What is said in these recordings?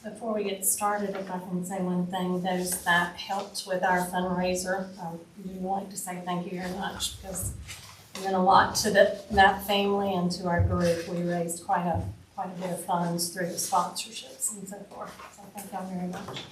Before we get started, if I can say one thing, those that helped with our fundraiser, I would like to say thank you very much, because it meant a lot to that family and to our group. We raised quite a bit of funds through the sponsorships and so forth. So thank y'all very much.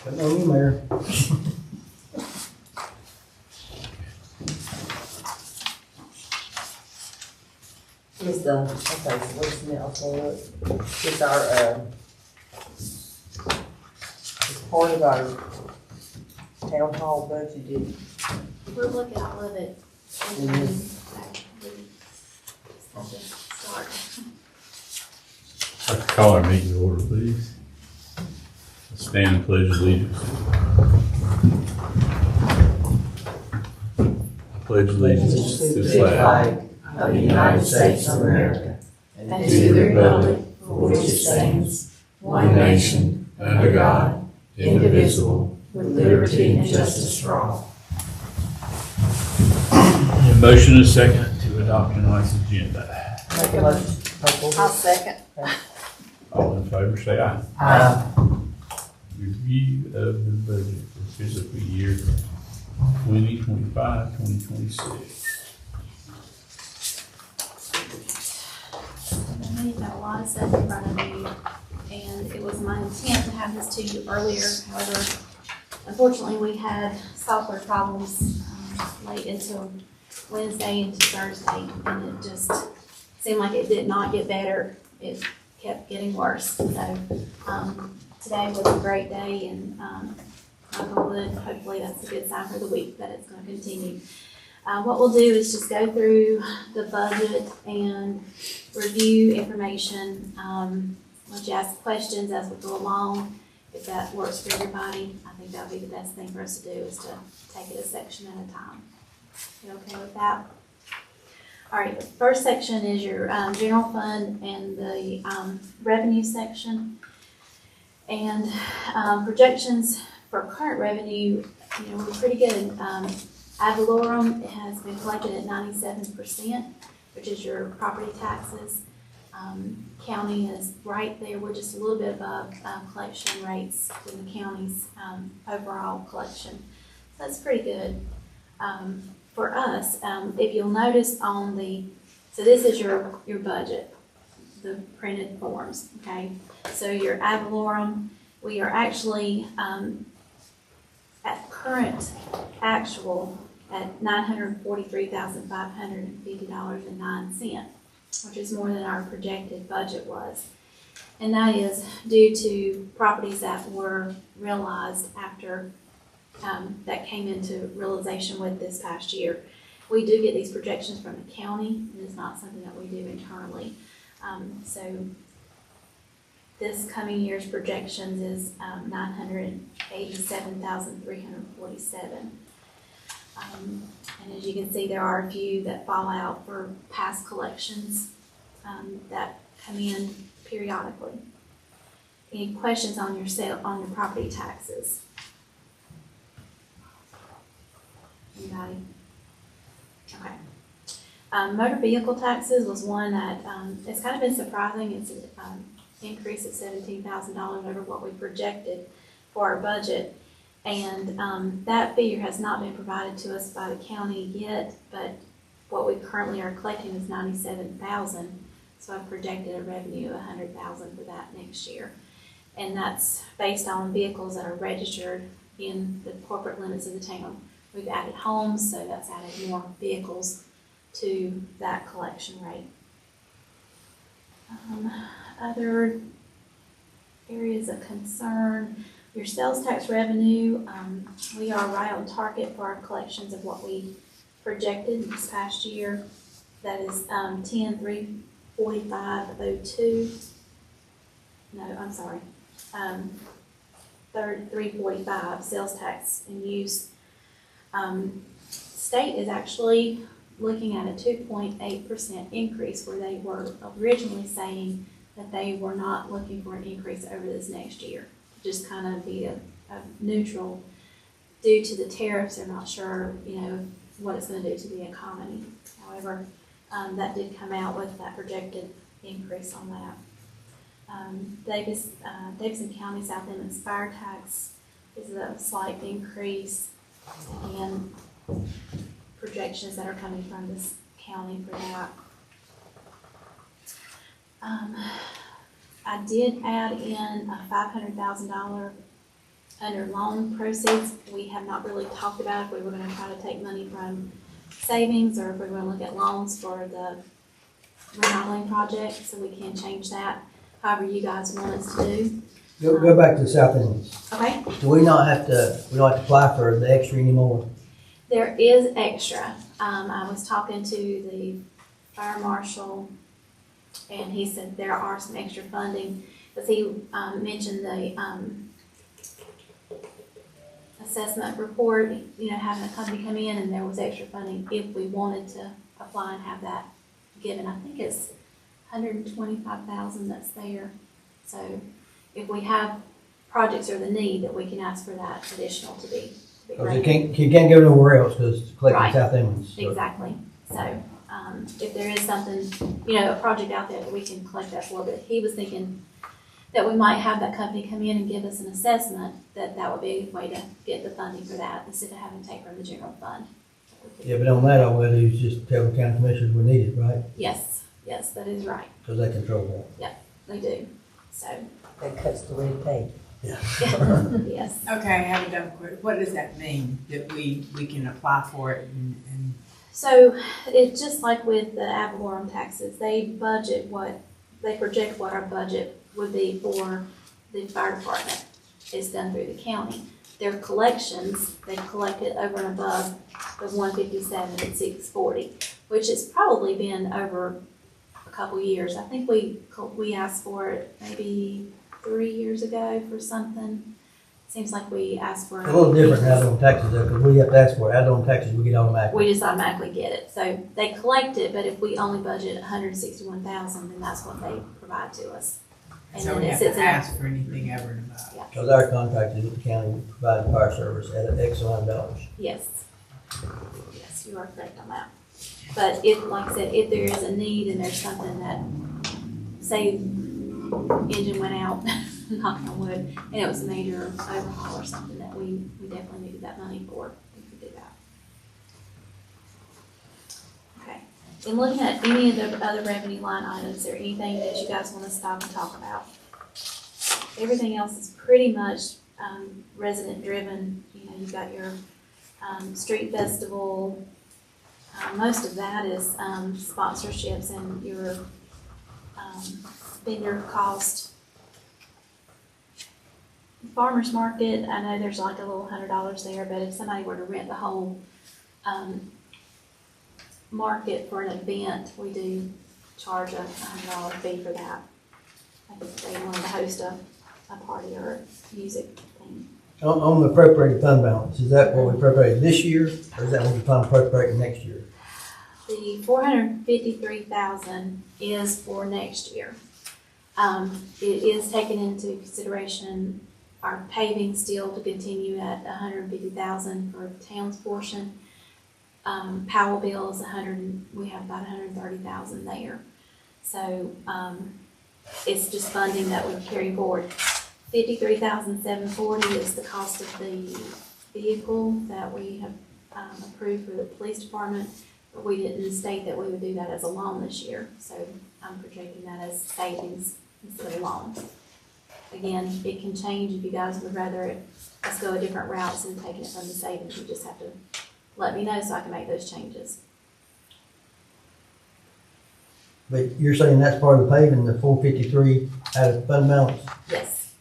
Putting on you, Mayor. It's okay, so what's now for it? It's our, it's part of our town hall budget. We'll look at all of it and then start. I'd like to call our meeting to order, please. Stand and pledge allegiance. I pledge allegiance to the flag of the United States of America and to the republic for which it stands, one nation, under God, indivisible, with liberty and justice for all. A motion and a second to adopt tonight's agenda. Make a motion. I'll second. All in favor, say aye. Aye. Review of the budget for fiscal year 2025, 2026. I know you've got a lot of stuff in front of you, and it was my intent to have this to you earlier. However, unfortunately, we had software problems late into Wednesday into Thursday, and it just seemed like it did not get better. It kept getting worse. So today was a great day, and hopefully that's a good sign for the week that it's going to continue. What we'll do is just go through the budget and review information. Let you ask questions as we go along. If that works for everybody, I think that would be the best thing for us to do, is to take it a section at a time. You okay with that? All right, the first section is your general fund and the revenue section. And projections for current revenue, we're pretty good. Ad valorem has been collected at 97%, which is your property taxes. County is right there. We're just a little bit above collection rates in the county's overall collection. So that's pretty good. For us, if you'll notice on so this is your budget, the printed forms, okay? So your ad valorem, we are actually at current actual at $943,550.09, which is more than our projected budget was. And that is due to properties that were realized after, that came into realization with this past year. We do get these projections from the county, and it's not something that we do internally. So this coming year's projections is $987,347. And as you can see, there are a few that fall out for past collections that come in periodically. Any questions on your property taxes? Anybody? Okay. Motor vehicle taxes was one that, it's kind of been surprising. It's an increase of $17,000 over what we projected for our budget. And that figure has not been provided to us by the county yet, but what we currently are collecting is $97,000. So I've projected a revenue of $100,000 for that next year. And that's based on vehicles that are registered in the corporate limits of the town. We've added homes, so that's added more vehicles to that collection rate. Other areas of concern, your sales tax revenue, we are right on target for our collections of what we projected this past year. That is 10,345.02. No, I'm sorry. 345 sales tax in use. State is actually looking at a 2.8% increase, where they were originally saying that they were not looking for an increase over this next year. Just kind of be a neutral. Due to the tariffs, they're not sure, what it's going to do to the economy. However, that did come out with that projected increase on that. Davidson County South End's fire tax is a slight increase. Again, projections that are coming from this county for that. I did add in a $500,000 under loan proceeds. We have not really talked about if we were going to try to take money from savings or if we're going to look at loans for the remodeling project, so we can change that however you guys want us to do. Go back to the south end. Okay. Do we don't have to apply for the extra anymore? There is extra. I was talking to the fire marshal, and he said there are some extra funding, because he mentioned the assessment report, having a company come in, and there was extra funding if we wanted to apply and have that given. I think it's $125,000 that's there. So if we have projects or the need, that we can ask for that additional to be Because you can't go nowhere else because it's collecting Right. south end. So. Exactly. So, if there is something, a project out there that we can collect that for, but he was thinking that we might have that company come in and give us an assessment, that would be a good way to get the funding for that, instead of having to take from the general fund. Yeah, but on that, all we gotta do is just tell the county commissioners we need it, right? Yes, that is right. Because they control that. They do. So, That cuts the red tape. yes. Okay, I have a dumb question. What does that mean, that we can apply for it and So it's just like with the ad valorem taxes, they project what our budget would be for the fire department. It's done through the county. Their collections, they collected over and above the 157 and 640, which has probably been over a couple years. I think we asked for it maybe 3 years ago for something. Seems like we asked for A little different than ad taxes though, because we have to ask for it. Ad taxes, we get automatically. We just automatically get it. So they collect it, but if we only budget $161,000, then that's what they provide to us. And so then we it have sits to in. ask for anything over and above? Because our contract is with the county providing fire service at an X amount of dollars. Yes. Yes, you are correct on that. But if, like I said, if there is a need and there's something that, say, engine went out, knock on wood, and it was a major overhaul or something that we definitely needed that money for, we could do that. Okay. In looking at any of the other revenue line items, is there anything that you guys want to stop and talk about? Everything else is pretty much resident driven. You've got your street festival. Most of that is sponsorships and your vendor cost Farmer's market, I know there's like a little $100 there, but if somebody were to rent the whole, market for an event, we do charge a $100 fee for that. Like if they wanted to host a party or a music thing. On the appropriated fund balance, is that what we appropriated this year, or is that what we plan to appropriate next year? The $453,000 is for next year. It is taken into consideration our paving still to continue at $150,000 for the town's portion. Powell bill is we have about $130,000 there. So, it's just funding that we carry forward. $53,740 is the cost of the vehicle that we have, approved for the police department, but we didn't state that we would do that as a loan this year. So I'm projecting that as savings instead of a loan. Again, it can change if you guys would rather us go a different route than taking it from the savings. You just have to let me know so I can make those changes. But you're saying that's part of the paving, the 453 out of fund balance? Yes.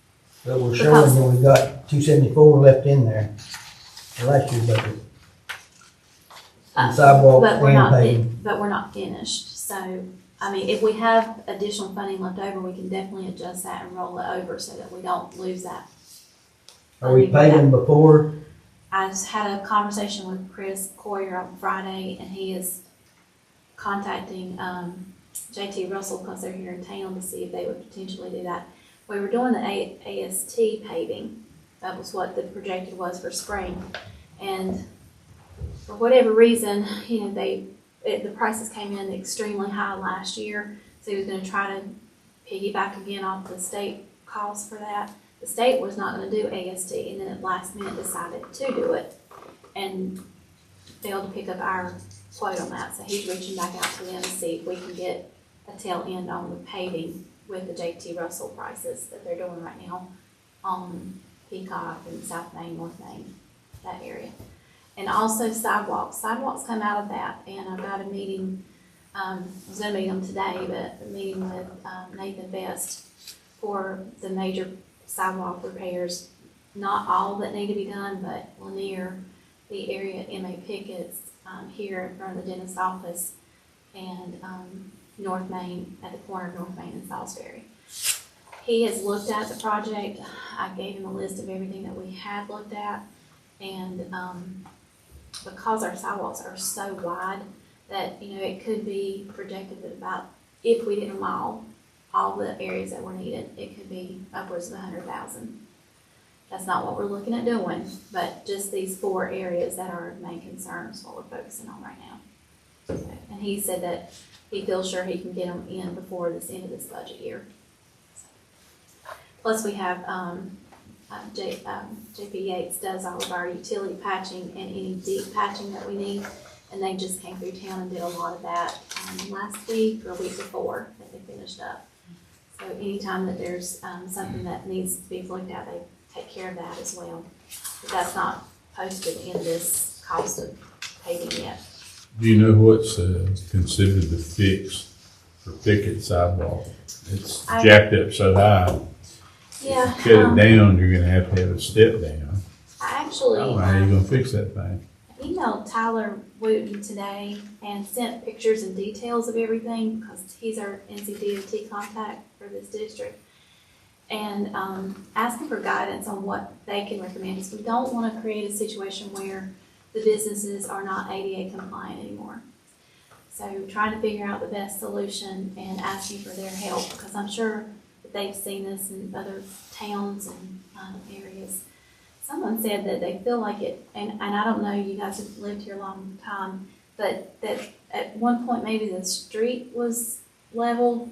But we're showing that we've got 274 left in there for last year's budget. And sidewalk But we're and not, paving. but we're not finished. So, I mean, if we have additional funding left over, we can definitely adjust that and roll it over so that we don't lose that. Are we paving before? I just had a conversation with Chris Coyer on Friday, and he is contacting, JT Russell, because they're here in town, to see if they would potentially do that. We were doing the AST paving. That was what the projected was for spring. And for whatever reason, you know, the prices came in extremely high last year. So he was gonna try to piggyback again off the state cost for that. The state was not gonna do AST, and then at last minute decided to do it and failed to pick up our quote on that. So he's reaching back out to them to see if we can get a tail end on the paving with the JT Russell prices that they're doing right now on Peacock and South Main, North Main, that area. And also sidewalks. Sidewalks come out of that, and I've got a meeting, I was gonna meet them today, but a meeting with Nathan Best for the major sidewalk repairs. Not all that need to be done, but Lanier, the area at M.A. Pickett's, here in front of the dentist's office, and North Main, at the corner of North Main and Salisbury. He has looked at the project. I gave him a list of everything that we had looked at, and because our sidewalks are so wide that, you know, it could be projected that about, if we didn't mall all the areas that were needed, it could be upwards of $100,000. That's not what we're looking at doing, but just these 4 areas that are main concerns, what we're focusing on right now. And he said that he feels sure he can get them in before this end of this budget year. Plus, we have JP Yates does all of our utility patching and any deep patching that we need, and they just came through town and did a lot of that last week or a week before that they finished up. So anytime that there's something that needs to be looked at, they take care of that as well. But that's not posted in this cost of paving yet. Do you know what's considered the fix for Pickett sidewalk? It's jacked up so high. Yeah. Cut it down, you're gonna have a step down. I actually I don't know how you're gonna fix that thing. emailed Tyler Wooten today and sent pictures and details of everything because he's our NCDOT contact for this district. And asking for guidance on what they can recommend, because we don't want to create a situation where the businesses are not ADA compliant anymore. So trying to figure out the best solution and asking for their help, because I'm sure that they've seen this in other towns and areas. Someone said that they feel like it, and I don't know, you guys have lived here a long time, but that at one point maybe the street was level,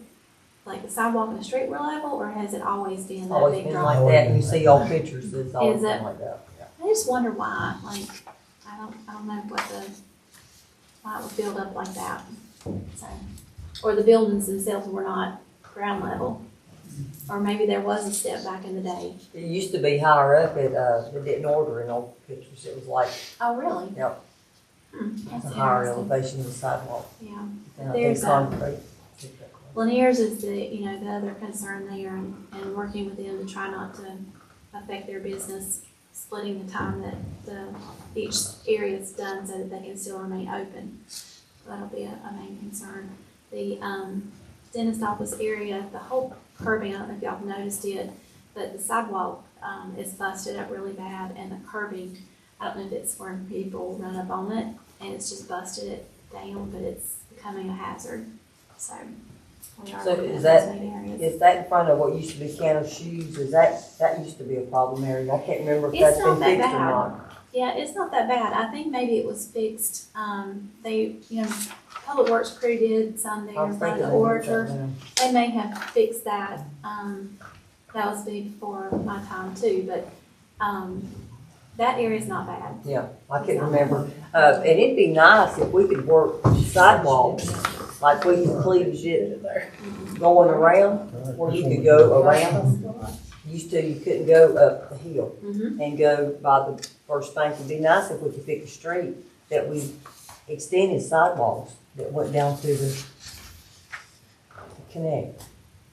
like the sidewalk and the street were level, or has it always been that Always big been drop? like that, you see old pictures, it's always Is been it? like that. Yeah. I just wonder why, like, I don't know why it would build up like that, so. Or the buildings themselves were not ground level, or maybe there was a step back in the day. It used to be higher up, it didn't order in old pictures, it was like, Oh, really? yep, That's a higher interesting. elevation of the sidewalk. Yeah. And I There's think concrete. Lanier's is the other concern there, and working with them to try not to affect their business, splitting the time that each area is done so that they can still remain open. That'll be a main concern. The dentist office area, the whole curbing, I don't know if y'all have noticed it, but the sidewalk is busted up really bad, and the curbing, I don't know if it's where people run up on it, and it's just busted it down, but it's becoming a hazard. So we are So looking is at that- those main areas. Is that in front of what used to be Cannon Shoes? Is that used to be a problem area? I can't remember if It's that's not been that fixed or bad. not. Yeah, it's not that bad. I think maybe it was fixed. They, Public Works crew did some there I was in front thinking of they the did that Orator. now. They may have fixed that. That was before my time too, but, that area's not bad. Yeah, I couldn't remember. And it'd be nice if we could work sidewalks, like we completed it going around, where you could go around. Used to, you couldn't go up the hill Mhm. and go by the first bank. It'd be nice if we could pick a street that we extended sidewalks that went down to the connect.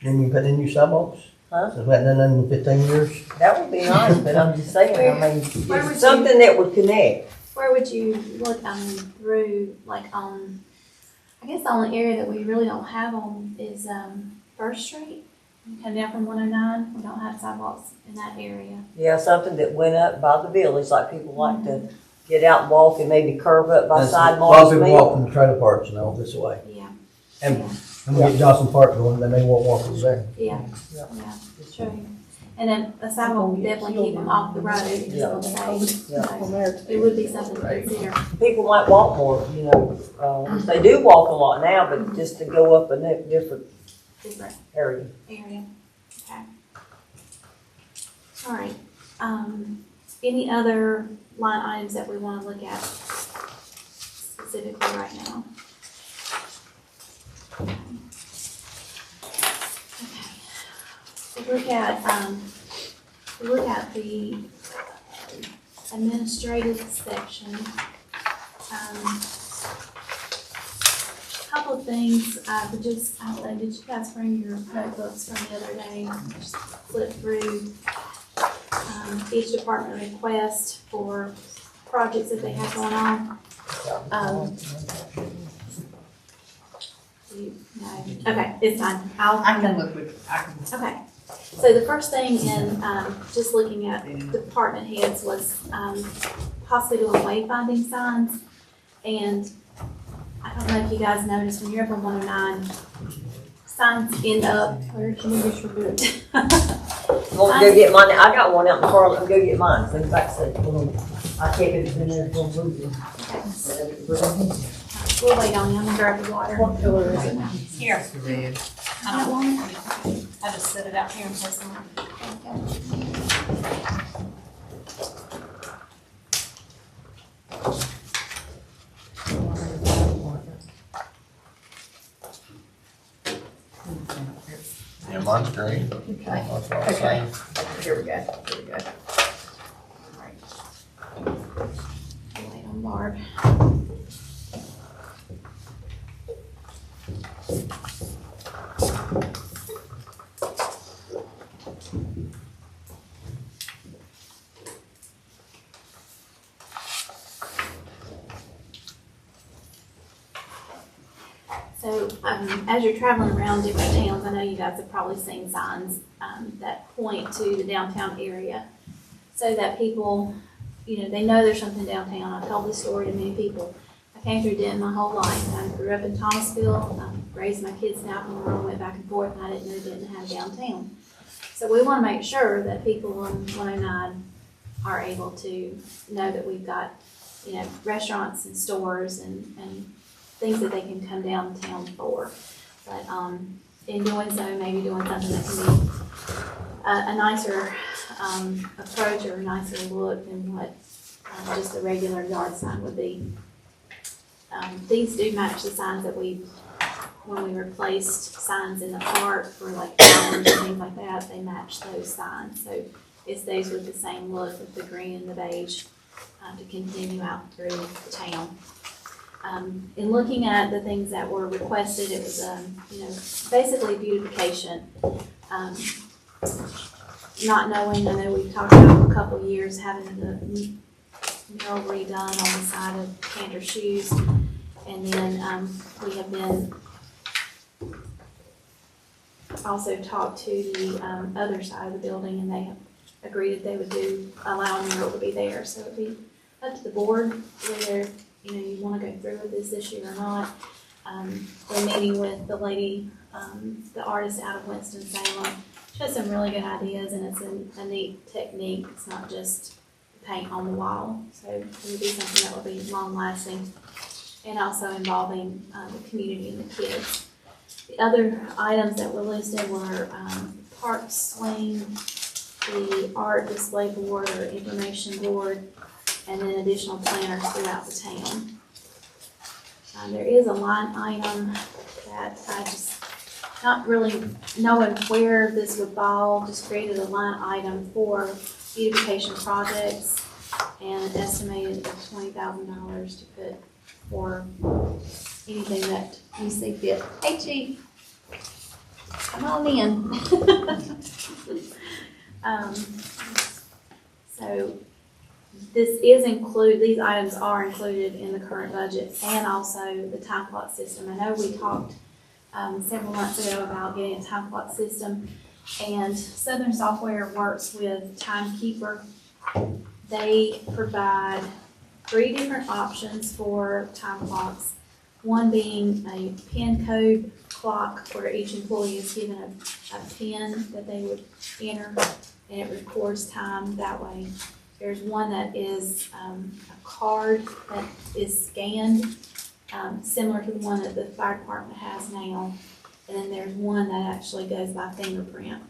Then you put in new sidewalks? Huh? So we hadn't done that in 15 years? That would be nice, but I'm just saying, I mean, Where would it's something that would connect. Where would you look, through, like on, I guess the only area that we really don't have on is, First Street. You come down from 109, we don't have sidewalks in that area. Yeah, something that went up by the village, like people like to get out and walk and maybe curve up by That's- A sidewalks. lot of people maybe. walk from the trailer parks and all this way. Yeah, And yeah, when we get Johnson Park going, then they won't walk over there. yeah, Yeah. yeah, it's true. And then the sidewalk would definitely keep them off the road, is Yeah. what I'm saying. Yeah. So it would be something to consider. People might walk more, they do walk a lot now, but just to go up a different Different area. area, okay. All right, any other line items that we wanna look at specifically right now? Okay. We look at the administrative section. Couple of things, I don't know, did you guys bring your notebooks from the other day? Just flip through, each department request for projects that they have going on. Okay, it's fine, I can look with, Okay, so the first thing in, just looking at department heads was, possibly doing wayfinding signs. And I don't know if you guys noticed, when you're up on 109, signs end up, where's your movie boot? Want to go get mine? I got one out in the car, let me go get mine, so back seat. I kept it in there for a movie. We'll wait on you, I'm gonna grab the water. What color is it? Here, that's the red. I don't want it. I just set it out here in case someone. Yeah, mine's green. Okay. That's what I'm Okay. saying. Here we go, here we go. We'll wait on Barb. So, as you're traveling around different towns, I know you guys have probably seen signs, that point to the downtown area. So that people, they know there's something downtown. I've told this story to many people. I came through Denton my whole life. I grew up in Thomasville, raised my kids in Albemarle, went back and forth, and I didn't know Denton had downtown. So we want to make sure that people on 109 are able to know that we've got, restaurants and stores and things that they can come downtown for. But in doing so, maybe doing something that can be a nicer approach or a nicer look than what just a regular yard sign would be. These do match the signs that when we replaced signs in the park for like hours and things like that, they match those signs. So it stays with the same look with the green and the beige to continue out through the town. In looking at the things that were requested, it was, basically beautification. not knowing, I know we've talked about for a couple of years having the mural redone on the side of Cantor Shoes. And then, we have been also talked to the, other side of the building, and they have agreed that they would allow a mural to be there. So it'd be up to the board whether, you wanna go through with this year or not. We're meeting with the lady, the artist out of Winston-Salem. She has some really good ideas, and it's a neat technique. It's not just paint on the wall. So it would be something that would be long-lasting and also involving the community and the kids. The other items that were listed were park swing, the art display board or information board, and then additional planners throughout the town. There is a line item that I just, not really knowing where this would fall, just created a line item for beautification projects and estimated of $20,000 to put for anything that you see fit. Hey, Chief, come on in. So this is these items are included in the current budget and also the time clock system. I know we talked several months ago about getting a time clock system, and Southern Software works with Timekeeper. They provide 3 different options for time clocks. One being a pin code clock where each employee is given a pin that they would enter, and it records time that way. There's one that is a card that is scanned, similar to the one that the fire department has now. And then there's one that actually goes by fingerprint.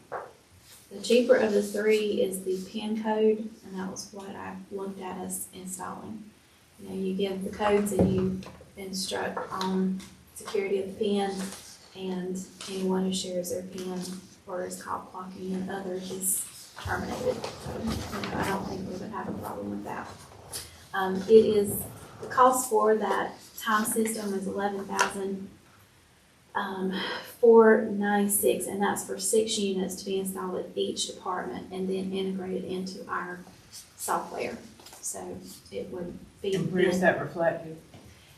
The cheaper of the 3 is the pin code, and that was what I looked at as installing. You give the codes and you instruct on security of the pin, and anyone who shares their pin or is caught clocking in others is terminated. So, I don't think we would have a problem with that. The cost for that time system is $11,496, and that's for 6 units to be installed at each department and then integrated into our software. So it would be. And where is that reflected?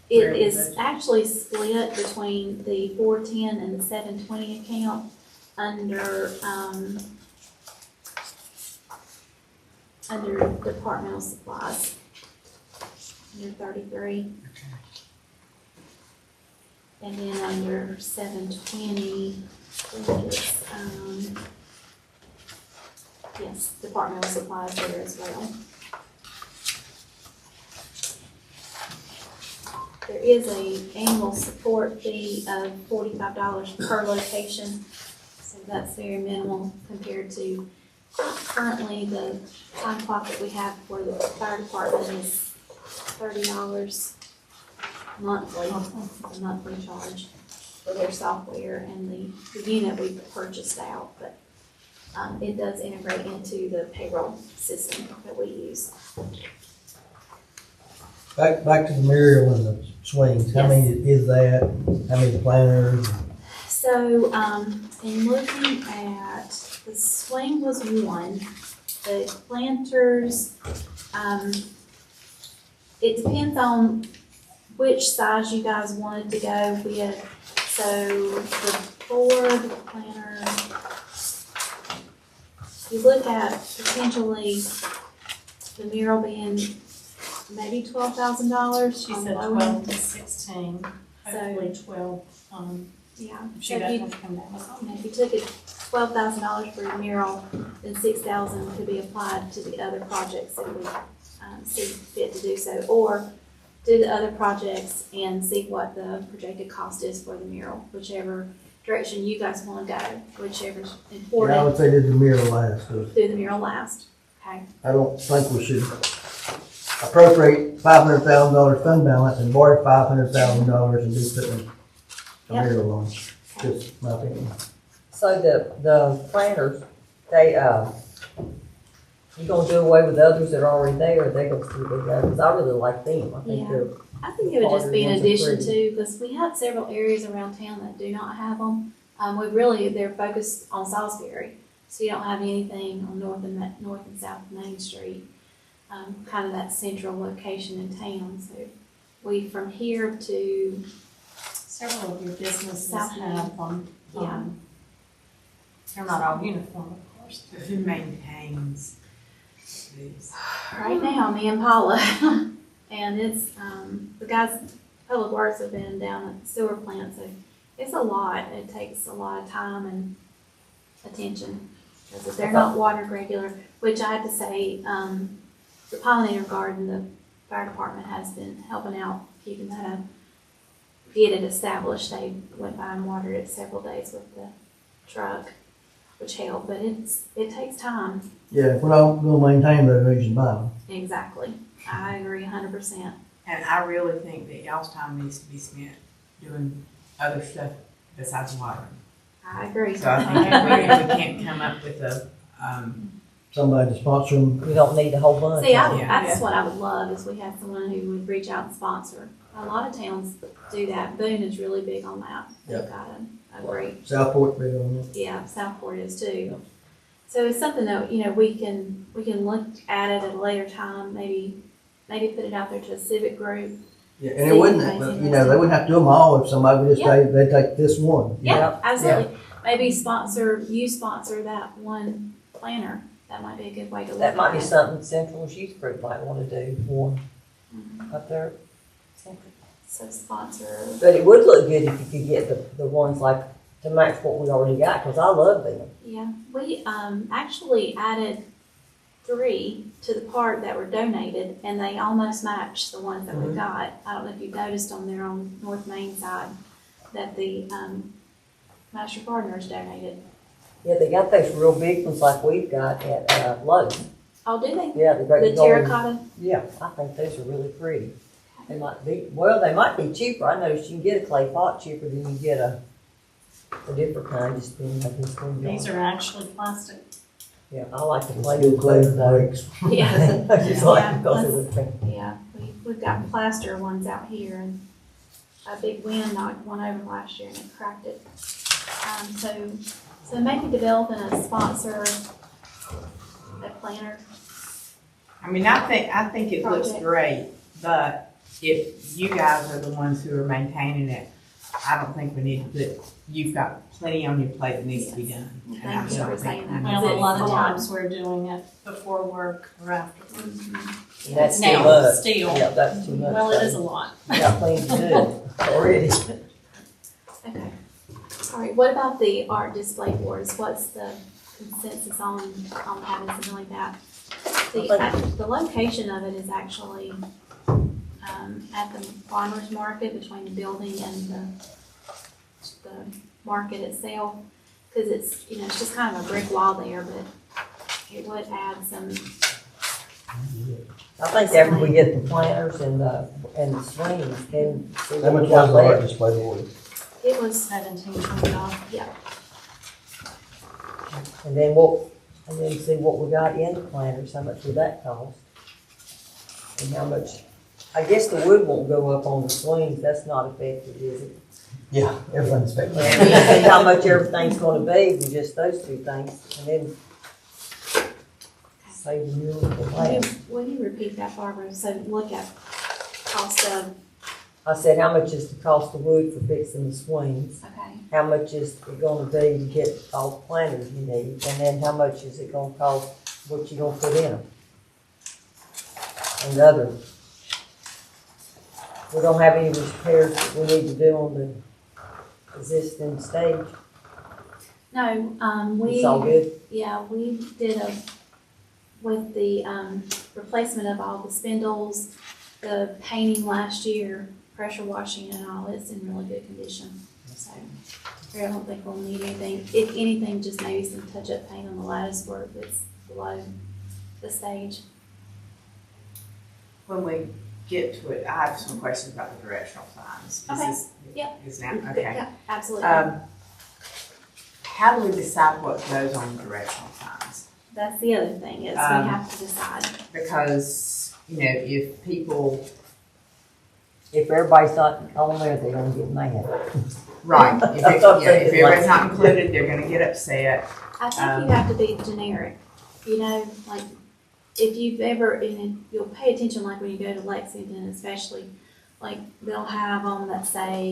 It is actually split between the 410 and the 720 account under departmental supplies, under 33. And then under 720, yes, departmental supplies there as well. There is a annual support fee of $45 per location, so that's very minimal compared to currently the time clock that we have for the fire department is $30 monthly, a monthly charge for their software and the unit we purchased out, but it does integrate into the payroll system that we use. Back to the mural and the swings, how many is that? How many planners? So, in looking at, the swing was 1, the planters, it depends on which size you guys wanted to go with. So the board planner, you look at potentially the mural being maybe $12,000. She said 12 to 16, hopefully 12, Yeah. if she So doesn't if have to come down with something. if you took it $12,000 for your mural, then $6,000 could be applied to the other projects that we see fit to do so, or do the other projects and see what the projected cost is for the mural, whichever direction you guys want to go, whichever's And I important. would say did the mural last, 'cause Do the mural last, okay? I don't think we should appropriate $500,000 fund balance and borrow $500,000 and do putting a Yep. mural on. Just my opinion. So the planners, they, you gonna do away with the others that are already there, or they gonna still be there? Because I really like them, I think Yeah. they're, I think it would just be an Ones are addition pretty. to, because we have several areas around town that do not have them. They're focused on Salisbury. So you don't have anything on north and south of Main Street, kind of that central location in town. So we, from here to, Several of your businesses South have them. Yeah. They're not all uniform, of course. Who maintains these? right now, me and Paula, and it's, the guys, Public Works have been down at the sewer plant, so it's a lot. It takes a lot of time and attention, because if they're not watered regular, which I have to say, the pollinator garden, the fire department has been helping out, keeping that up, get it established. They went by and watered it several days with the truck, which helped, but it takes time. Yeah, if we're not gonna maintain those, we should buy them. Exactly. I agree 100%. And I really think that y'all's time needs to be spent doing other stuff besides watering. I agree. So I think if we can't come up with a, Somebody to sponsor them. We don't need a whole bunch. See, of them. that's what I would love, is we have someone who would reach out and sponsor. A lot of towns do that. Boone is really big on that. They've got a great, Southport big on it. yeah, Southport is too. So it's something that, we can look at it at a later time, maybe put it out there to a civic group. Yeah, and it wouldn't, but, they wouldn't have to do them all if somebody would just say, they take this one. Yeah, absolutely. Maybe you sponsor that one planner. That might be a good way to look at it. That might be something Central's youth group might wanna do, one up there. So sponsor. But it would look good if you could get the ones like to match what we already got, cause I love them. Yeah, we actually added 3 to the park that were donated, and they almost match the ones that we got. I don't know if you've noticed on there on North Main side that the Master Gardeners donated. Yeah, they got those real big ones like we've got at Lowe's. Oh, do they? Yeah, the great The golden. terracotta? Yeah, I think those are really pretty. They might be cheaper. I noticed you can get a clay pot cheaper than you get a different kind, just depending on this one. These are actually plastic. Yeah, I like to play Good with clay those though. breaks. Yeah. I just like to go through the thing. Yeah, we've got plaster ones out here, and a big wind knocked one over last year and it cracked it. So maybe developing a sponsor, a planner. I mean, I think it looks Project. great, but if you guys are the ones who are maintaining it, I don't think we need to you've got plenty on your plate that needs to be done. Well, And I thank you don't for think saying that. we Well, a lot of It's a lot. times we're doing it before work or after work. And that's too Now, much. still. Yeah, that's too much. Well, it is a though. lot. We got things to do already. Okay. All right, what about the art display boards? What's the consensus on having something like that? The location of it is actually at the farmer's market between the building and the market itself. Because it's, it's just kind of a brick wall there, but it would add some. I think after we get the planters and the swings, then see How what we much got was the art left. display board? It was, $17, yeah, And then see what we got in the planters, how much would that cost? And how much, I guess the wood won't go up on the swings, that's not effective, is it? Yeah, everything's fixed. And how much everything's gonna be with just those two things, and then save the mill for last. will you repeat that, Barbara? So look at cost of, I said, how much is the cost of wood for fixing the swings? okay, How much is it gonna be to get all the planters you need? And then how much is it gonna cost, what you gonna put in them? And the other, we don't have any repairs that we need to do on the existing stage. no, It's all good? yeah, we did with the, replacement of all the spindles, the painting last year, pressure washing and all, it's in really good condition. So, I don't think we'll need anything, if anything, just maybe some touch-up paint on the lattice work that's below the stage. When we get to it, I have some questions about the directional signs. Okay. Yep. Is now, okay. Yeah, absolutely. How do we decide what goes on the directional signs? That's the other thing, is we have to decide. Because, if people, If everybody's not on there, they're gonna get mad. right, if That's what I'm if thinking, everybody's like- not included, they're gonna get upset. I think you have to be generic, you know, like, if you've ever, and you'll pay attention, like when you go to Lexington especially, like, they'll have them that say,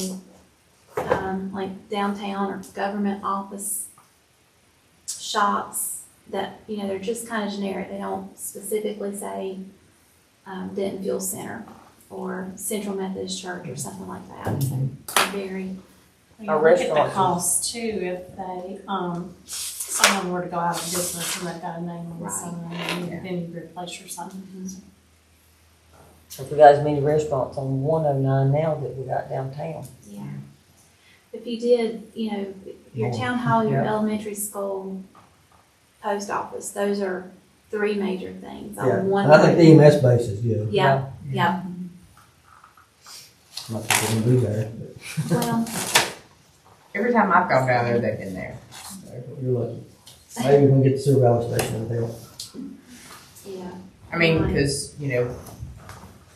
like downtown or government office shops that, you know, they're just kind of generic. They don't specifically say, Denton Fuel Center or Central Methodist Church or something like that. So they're very, You Our look at the restaurants. cost too, if they, someone were to go out of business and they've got a name on the Right. sign, and then you replace your sign. If we got as many restaurants on 109 now that we got downtown. yeah. If you did, you know, your town hall, your Yeah. elementary school, post office, those are three major things Yeah, on one. and I think the EMS base is good. Yeah, yeah. Not that they're gonna be there, Well, Every time I've gone down there, they've been there. but you're lucky. Maybe we can get the sewer valley station in there. yeah. I mean, because, you know,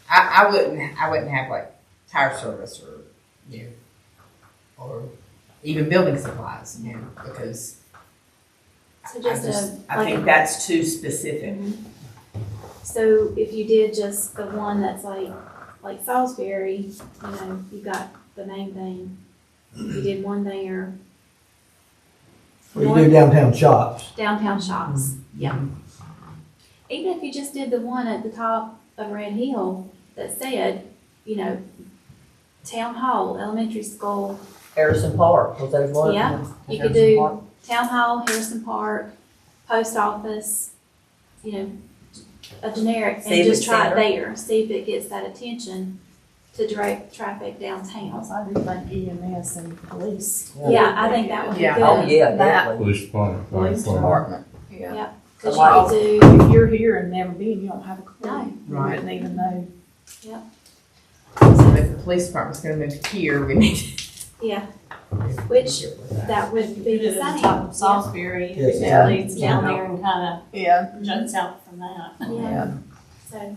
I wouldn't have like tire service or, you know, or even building supplies, you know, because So just I like think a- that's too specific. Mhm. So if you did just the one that's like Salisbury, you know, you got the main thing. You did one there. Or you do downtown shops. Downtown shops, yeah. Even if you just did the one at the top of Red Hill that said, you know, Town Hall, Elementary School, Harrison Park, was there one? Yeah, you could Harrison do- Park. Town Hall, Harrison Park, Post Office, you know, a generic, and Civic just try it Center. there, see if it gets that attention to direct traffic downtown. Also, I do think EMS and police. Yeah, I think that would be Yeah. good. Oh, yeah, That- definitely. Police department, fire Police department. Yeah. Cause Like- you could do, If you're here and never been, you don't have a clue. No. You Right. wouldn't even know. So if the police department's gonna move here, we need to. yeah, be Which- careful with that. that would be Put the it at same. the top of Salisbury, Yes. it leads down Yeah. there and kind Yeah, of juts out from that. Yeah, so,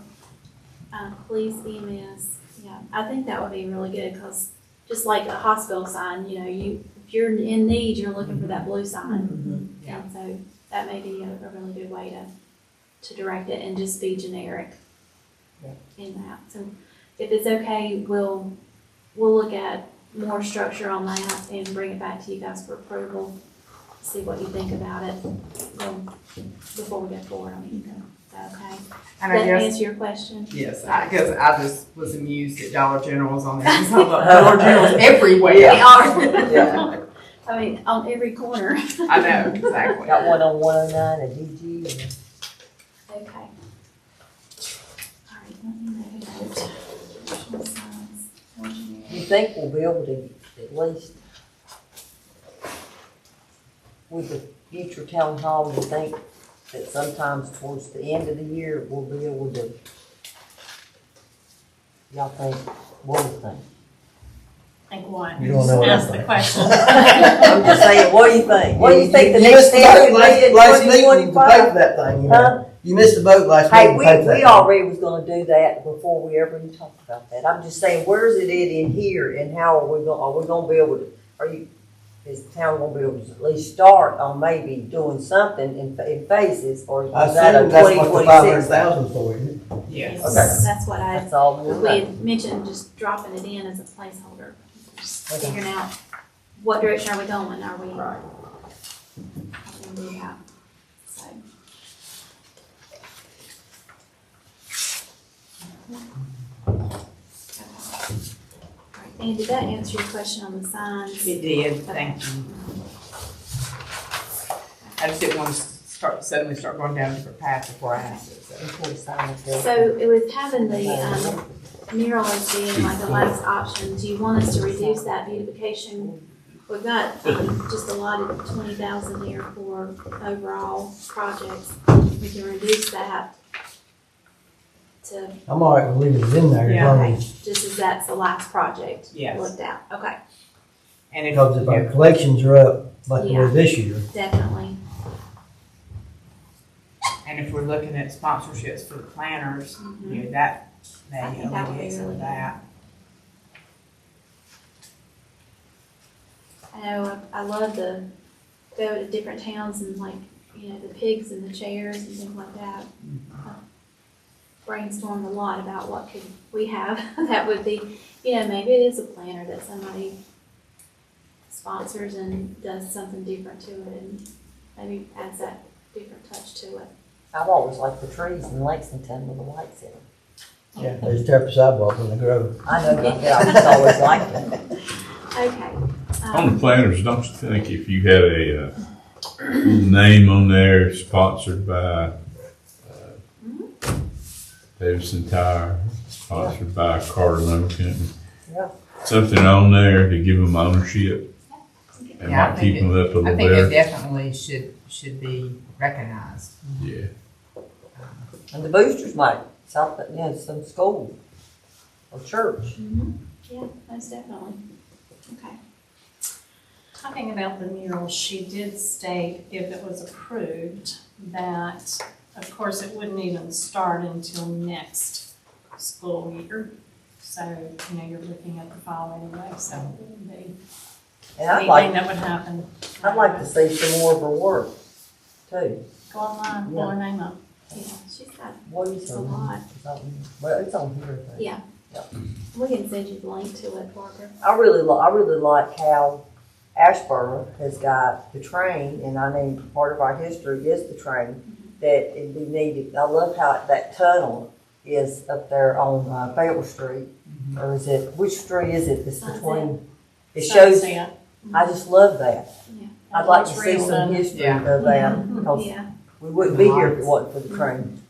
police, EMS, yeah, I think that would be really good, cause just like a hospital sign, you know, if you're in need, you're looking for that blue sign. Yeah. And so that may be a really good way to direct it and just be generic in that. So if it's okay, we'll look at more structure on that and bring it back to you guys for approval. See what you think about it, before we go forward. I mean, is that okay? Does And I that guess, answer your question? yes, because I just was amused that Dollar General was on there. I thought Dollar General's everywhere. They are. Yeah. I mean, on every corner. I know, exactly. Got one on 109 at DG. Okay. All right, let me make a note. Additional signs, engineering. You think we'll be able to at least, with the future town hall, you think that sometimes towards the end of the year, we'll be able to, y'all think, what do you think? Think what? You don't know what I Ask the think. question. I'm just saying, what do you think? What do you think the You next missed the step boat would last- be in last meeting to pay for 2025? that thing, you Huh? know? You missed the boat last Hey, meeting to pay for that we thing. already was gonna do that before we ever even talked about that. I'm just saying, where's it in here and how are we gonna be able to, is the town gonna be able to at least start on maybe doing something in phases, or is I that a assume that's what the 2026? 500,000 for, isn't it? Yes. Okay. That's what That's all we're we saying. had mentioned, just dropping it in as a placeholder. Just Okay. figuring out what direction are we going, are we? Right. How can we do that? So. Alright, and did that answer your question on the signs? It did, thank you. I just didn't want to suddenly start going down a different path before I asked it, so. So it was having the, mural as being like the last option, do you want us to reduce that beautification? We've got, just allotted 20,000 here for overall projects, we can reduce that to, I'm all right with leaving it in there, as Yeah. long okay, as, just as that's the last project Yes. looked at, okay, And if, because if our collections are up like they were Yeah. this year, definitely, and if we're looking at sponsorships for the planners, Mhm. you know, that I may think that would be alleviate some really of good. that. I know, I love the go to different towns and like, you know, the pigs and the chairs and things like that. Brainstormed a lot about what could we have that would be, you know, maybe it is a planner that somebody sponsors and does something different to it and maybe adds that different touch to it. I've always liked the trees in Lexington with the lights in them. Yeah, they tear up the sidewalk when they grow. I know, yeah, I just always liked them. Okay. On the planners, don't you think if you had a name on there sponsored by Davison Tire, sponsored by Carter Lumber Company, Yeah. something on there to give them ownership and Yeah, I might think keep them up a I little think it better? definitely should be recognized. Yeah. And the boosters might, something, you know, some school or church. Yeah, most definitely. Okay. Talking about the mural, she did state if it was approved that, of course, it wouldn't even start until next school year. So, you know, you're looking at the fall anyway, so it wouldn't be And I'd anything like, that would happen. I'd like to see some more of her work too. Go online, pull her name up. Yeah, she's got, What is it's her a name? lot. Well, it's on here, I think. Yeah. We can send you the link to it, Parker. I really like how Ashburn has got the train, and I mean, part of our history is the train, that it'd be needed. I love how that tunnel is up there on Fayetteville Street, or is it, which street is it? It's between, it shows, Sunset. I just love that. Yeah. I'd like to Looks see real some done. history Yeah. of that, because Yeah, we wouldn't be here if it wasn't for the train.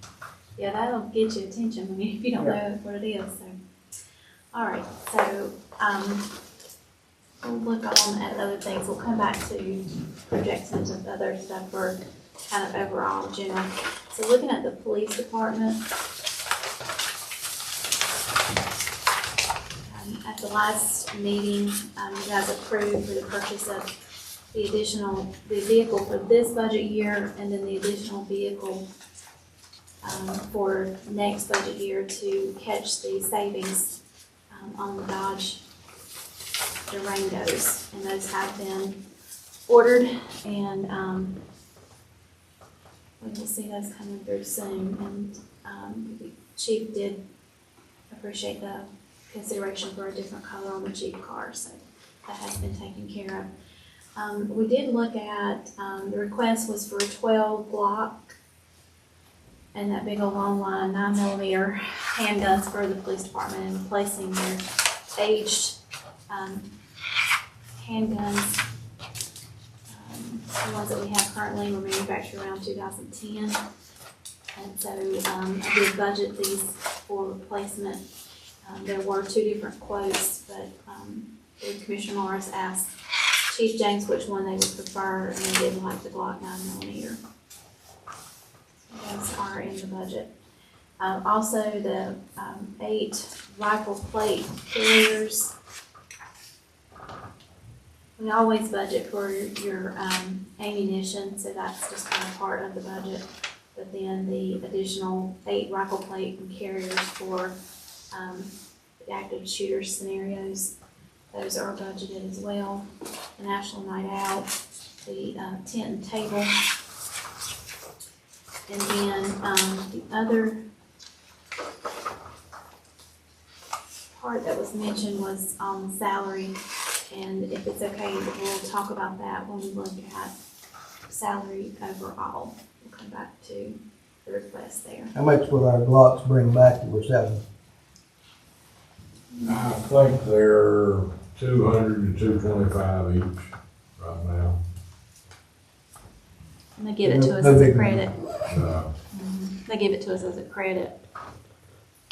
yeah, that'll get you attention when you, if you don't know what it is, so. All right, so, we'll look on at other things. We'll come back to projections and other stuff for kind of overall general. So looking at the police department. At the last meeting, you guys approved for the purchase of the vehicle for this budget year and then the additional vehicle for next budget year to catch the savings on the Dodge Durangos. And those have been ordered and we will see those coming through soon. And the chief did appreciate the consideration for a different color on the Jeep car, so that has been taken care of. We did look at, the request was for a 12 Glock and that big old long line 9mm handguns for the police department and replacing their aged handguns. The ones that we have currently were manufactured around 2010. And so I did budget these for replacement. There were two different quotes, but the Commissioner Morris asked Chief James which one they would prefer, and they did like the Glock 9mm. So those are in the budget. Also, the 8 rifle plate carriers. We always budget for your ammunition, so that's just kind of part of the budget. But then the additional 8 rifle plate and carriers for the active shooter scenarios, those are budgeted as well. The National Night Out, the tent and table. And then the other part that was mentioned was on salary. And if it's okay, we'll talk about that when we look at salary overall. We'll come back to the request there. How much will our Glocks bring back that we're selling? I think they're 200 to 225 each right now. And they give it to us No as a big credit. Uh, They give it to us as a credit.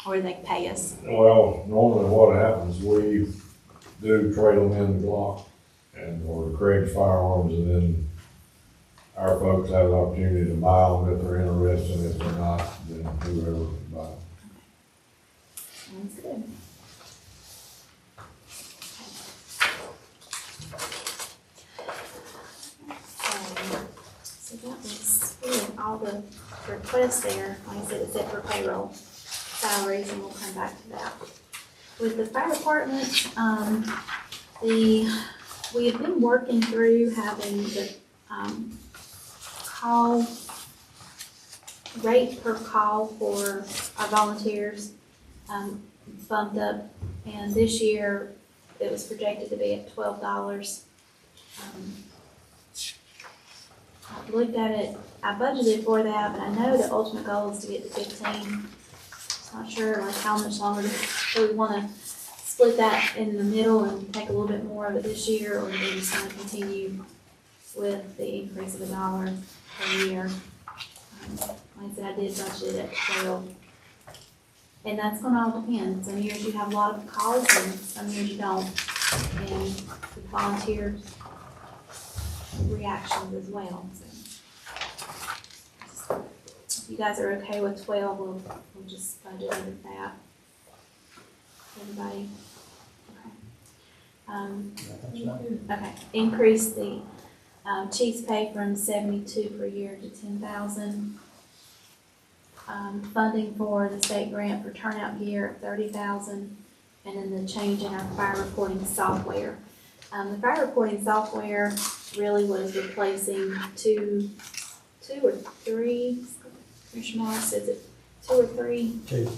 Or they pay us. Well, normally what happens, we do trade them in the Glock and or the Craig's firearms, and then our folks have the opportunity to buy them if they're interested. If they're not, then whoever buys. Sounds good. So that was really all the requests there. Like I said, it's set for payroll salaries, and we'll come back to that. With the fire department, we have been working through having the call, rate per call for our volunteers, bumped up, and this year it was projected to be at $12. I looked at it, I budgeted for that, but I know the ultimate goal is to get to 15. Not sure like how much longer, do we wanna split that in the middle and take a little bit more of it this year, or do we just wanna continue with the increase of $1 per year? Like I said, I did budget it at 12. And that's gonna all depend. Some years you have a lot of calls and some years you don't. And the volunteers' reactions as well. So, if you guys are okay with 12, we'll just budget it at that. Everybody? Okay. Okay, increase the chief's pay from 72 per year to 10,000. Funding for the state grant for turnout gear at 30,000, and then the change in our fire reporting software. The fire reporting software really was replacing two or three, Commissioner Morris, is it 2 or 3? Two.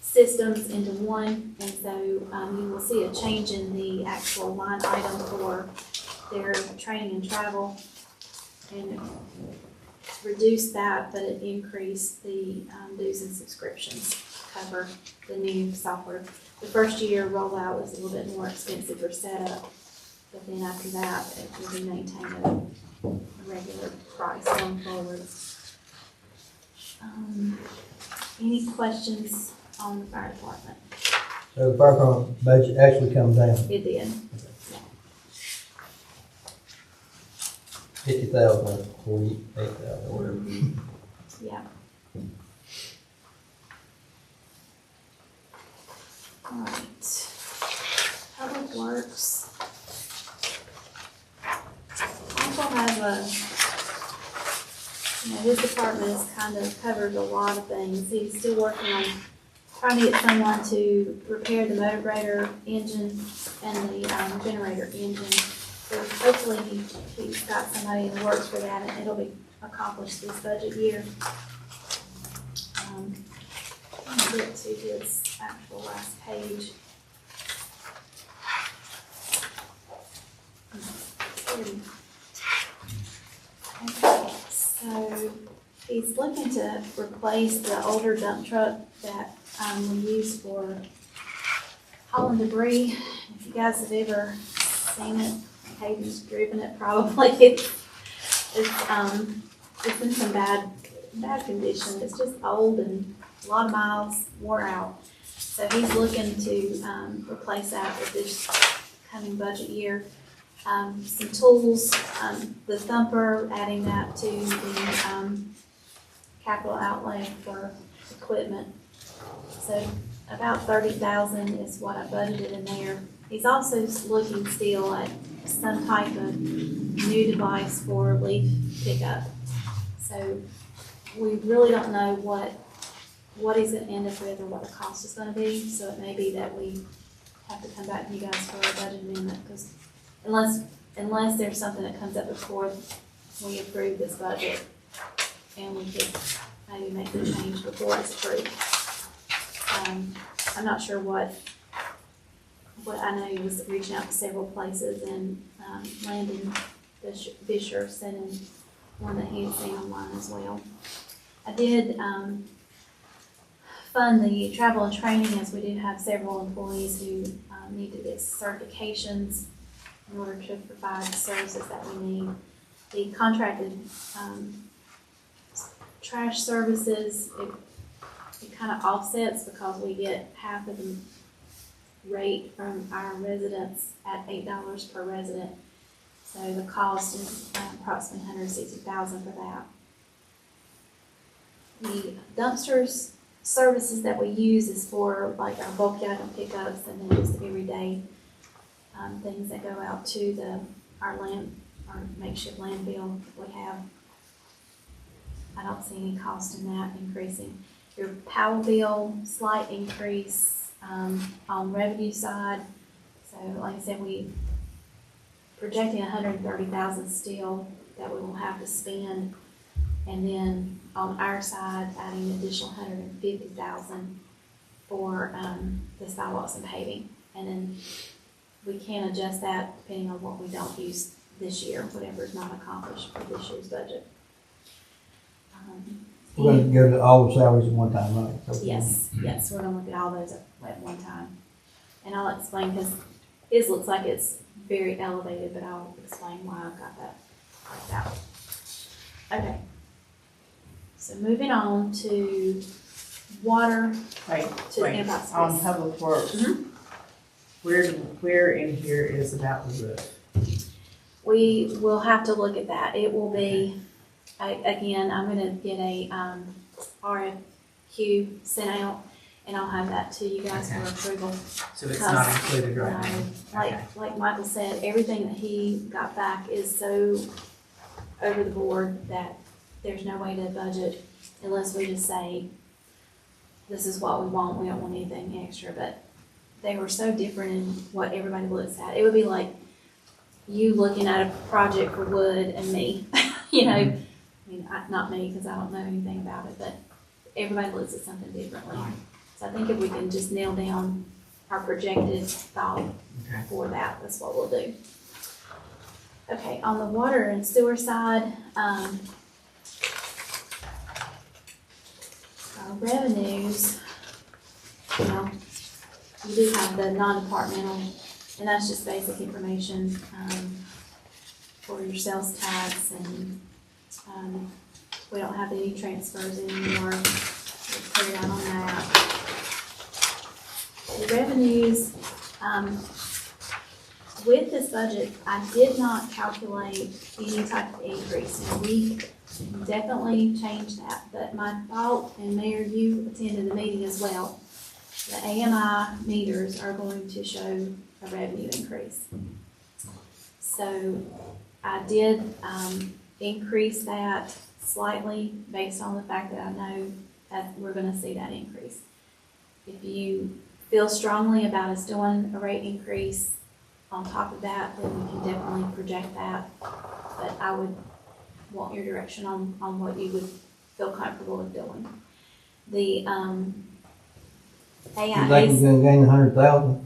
Systems into one, and so you will see a change in the actual line item for their training and travel, and it reduced that, but it increased the dues and subscriptions to cover the new software. The first year rollout was a little bit more expensive for setup, but then after that, it will be maintained at a regular price going forward. Any questions on the fire department? So the fire department budget actually comes down It did. 50,000, 48,000, whatever. Yeah. All right. Public Works. Also has his department has kind of covered a lot of things. He's still working on trying to get someone to repair the motor grader engine and the generator engine. So hopefully he's got somebody in the works for that, and it'll be accomplished this budget year. I'm gonna get to his actual last page. Okay, so he's looking to replace the older dump truck that we use for hauling debris. If you guys have ever seen it, Hayden's driven it probably. It's in some bad condition. It's just old and a lot of miles wore out. So he's looking to replace that with this coming budget year. Some tools, the thumper, adding that to the capital outlay for equipment. So about 30,000 is what I budgeted in there. He's also looking still at some type of new device for leaf pickup. So we really don't know what he's gonna end up with or what the cost is gonna be. So it may be that we have to come back to you guys for a budget amendment, because unless there's something that comes up before we approve this budget, and we could maybe make the change before it's approved. I'm not sure what I know he was reaching out to several places, and Landon Fisher sent in one that he had seen online as well. I did fund the travel and training, as we do have several employees who need to get certifications in order to provide the services that we need. The contracted trash services, it kind of offsets because we get half of the rate from our residents at $8 per resident. So the cost is approximately $160,000 for that. The dumpsters services that we use is for like our bulk item pickups, and then just everyday things that go out to our makeshift landfill that we have. I don't see any cost in that increasing. Your power bill, slight increase on revenue side. So like I said, projecting $130,000 still that we will have to spend. And then on our side, adding an additional $150,000 for, the sidewalks and paving. And then we can adjust that depending on what we don't use this year, whatever is not accomplished for this year's budget. We're gonna go to all the salaries at one time, right? So- Yes, yes, we're gonna look at all those at one time. And I'll explain, because this looks like it's very elevated, but I'll explain why I've got that like that. Okay. So moving on to water, Wait, to wait, enterprise on space. public works, where in here is about the roof? We will have to look at that. It will be, again, I'm gonna get a, RFQ sent out, and I'll have that to you guys for approval. So it's not included right now? Okay. Like Michael said, everything that he got back is so over the board that there's no way to budget unless we just say, this is what we want, we don't want anything extra, but they were so different in what everybody looks at. It would be like you looking at a project for wood and me, you know, I mean, not me, because I don't know anything about it, but everybody looks at something differently. So I think if we can just nail down our projected thought Okay. for that, that's what we'll do. Okay, on the water and sewer side, our revenues, you know, you do have the non-departmental, and that's just basic information, for your sales tax, and, we don't have any transfers anymore. We'll put it out on that. The revenues, with this budget, I did not calculate any type of increase. Now, we definitely changed that, but my thought, and Mayor, you attended the meeting as well, the AMI meters are going to show a revenue increase. So I did, increase that slightly based on the fact that I know that we're gonna see that increase. If you feel strongly about us doing a rate increase on top of that, then we can definitely project that. But I would want your direction on what you would feel comfortable with doing. The, You think AIA. you're gonna gain 100,000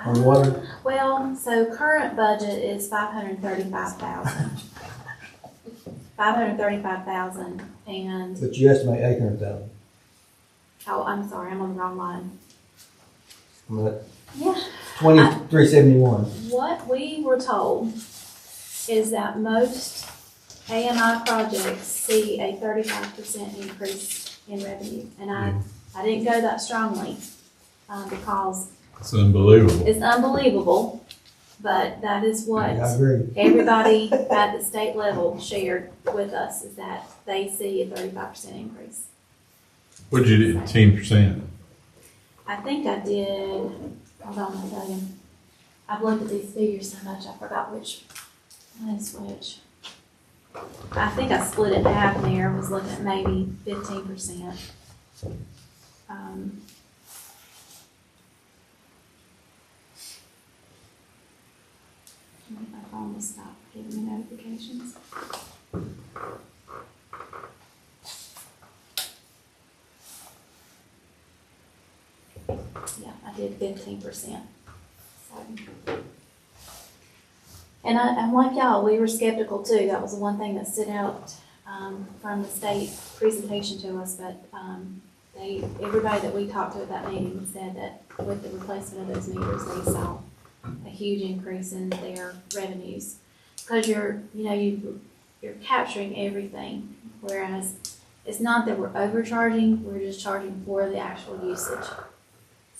on water? Well, so current budget is 535,000. 535,000, and, But you estimate 800,000. oh, I'm sorry, I'm on the wrong line. But Yeah. 2371. What we were told is that most AMI projects see a 35% increase in revenue. And I didn't go that strongly, because It's unbelievable. it's unbelievable, but that is what I agree. everybody at the state level shared with us, is that they see a 35% increase. What'd you do, 10%? I think I did, hold on a second. I've looked at these figures so much, I forgot which one is which. I think I split it in half there, was looking at maybe 15%. My phone will stop giving me notifications. Yeah, I did 15%. And I'm like y'all, we were skeptical too. That was the one thing that stood out from the state presentation to us. But everybody that we talked to at that meeting said that with the replacement of those meters, they saw a huge increase in their revenues, because you're capturing everything, whereas it's not that we're overcharging, we're just charging for the actual usage.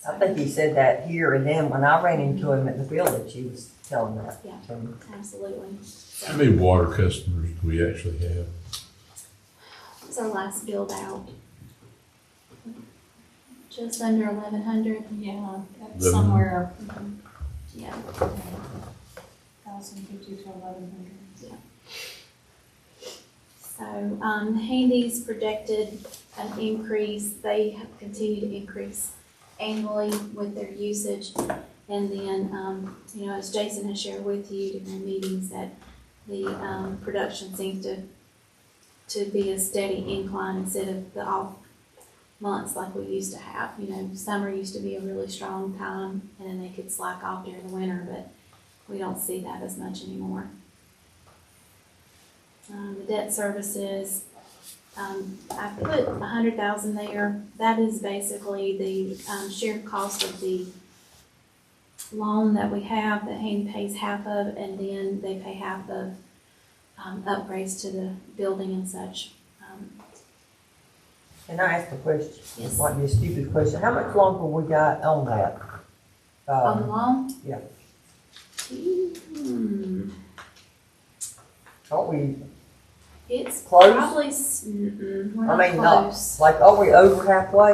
I think he said that here, and then when I ran into him at the village, he was telling that. Yeah. to me. Absolutely. How many water customers do we actually have? It's our last build out. Just under 1,100. Yeah, The- somewhere, Yeah. 1,050 to 1,100. So, Handy's projected an increase. They have continued to increase annually with their usage. And then, you know, as Jason has shared with you during meetings, that the, production seems to be a steady incline instead of the off months like we used to have. You know, summer used to be a really strong time, and then they could slack off during the winter, but we don't see that as much anymore. The debt services, I put 100,000 there. That is basically the shared cost of the loan that we have that Haney pays half of, and then they pay half of upgrades to the building and such. Can I ask a question? Yes. Might be a stupid question. How much longer we got on that? On the loan? yeah. Aren't we, It's Close? probably, we're not I mean, not, close. like, are we over halfway?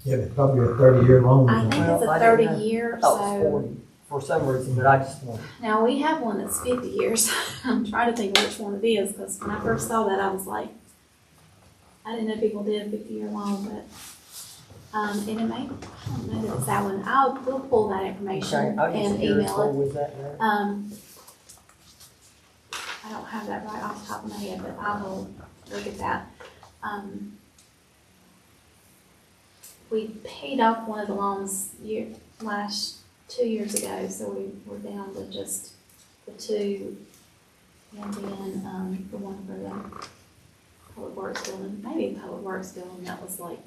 Yeah, but probably a 30-year loan. I think it's Well, a I didn't 30 know. year, I thought it was so, 40 for some reason, but I just want. now we have one that's 50 years. I'm trying to think which one it is, because when I first saw that, I was like, I didn't know people did a 50-year loan, but, and it may, I don't know that it's that one. We'll pull that information Okay, I just and curious email where it. was that there? I don't have that right off the top of my head, but I will look at that. We paid off one of the loans 2 years ago, so we're down to just the two, and then, the one for the Public Works building, maybe the Public Works building, that was like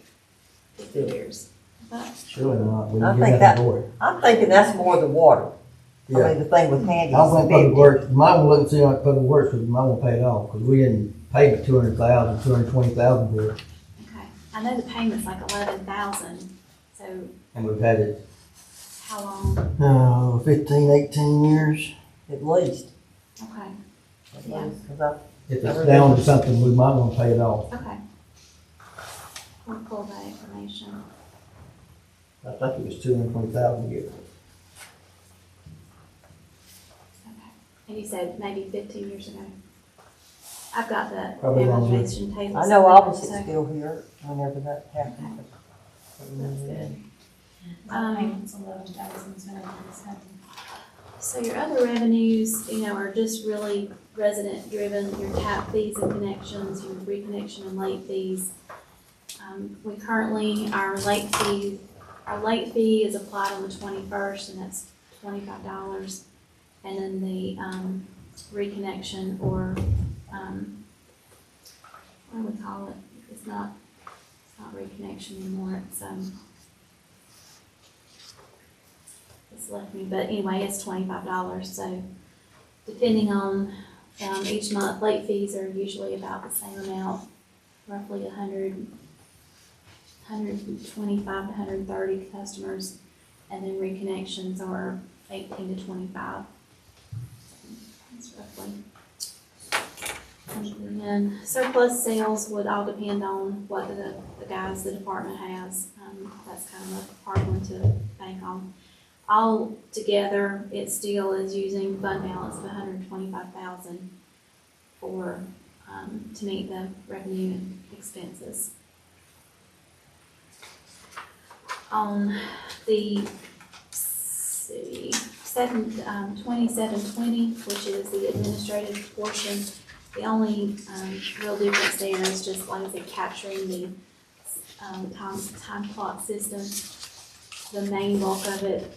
50 years. But Surely not, we I can think get that- that for it. I'm thinking that's more the water. I Yeah. mean, the thing with Handy I is don't think the Public big. Works, might want to look and see how much Public Works, because might want to pay it off, because we didn't pay but 200,000, 220,000 for it, okay, I know the payment's like 11,000. So and we've had it, how long? 15, 18 years. At least. Okay, At Yeah. least, 'cause I- If it's down to something, we might want to pay it off. okay. We'll pull that information. I think it was 220,000 a year. Okay. And you said maybe 15 years ago? I've got the Probably longer. amortization table. I know I was so- still here whenever that happened. That's good. That payment's 11,297. So your other revenues, you know, are just really resident driven, your tap fees and connections, your reconnection and late fees. We currently, our late fee is applied on the 21st, and that's $25. And then the, reconnection, or, what do we call it? It's not reconnection anymore, it's left me, but anyway, it's $25, so depending on, each month, late fees are usually about the same amount, roughly 125 to 130 customers, and then reconnections are 18 to 25. That's roughly. And then surplus sales would all depend on what the guys, the department has. That's kind of a hard one to bank on. All together, it still is using fund balance of 125,000 for, to meet the revenue and expenses. On the, 2720, which is the administrative portion, the only, real difference there is just, like I said, capturing the, time clock system. The main bulk of it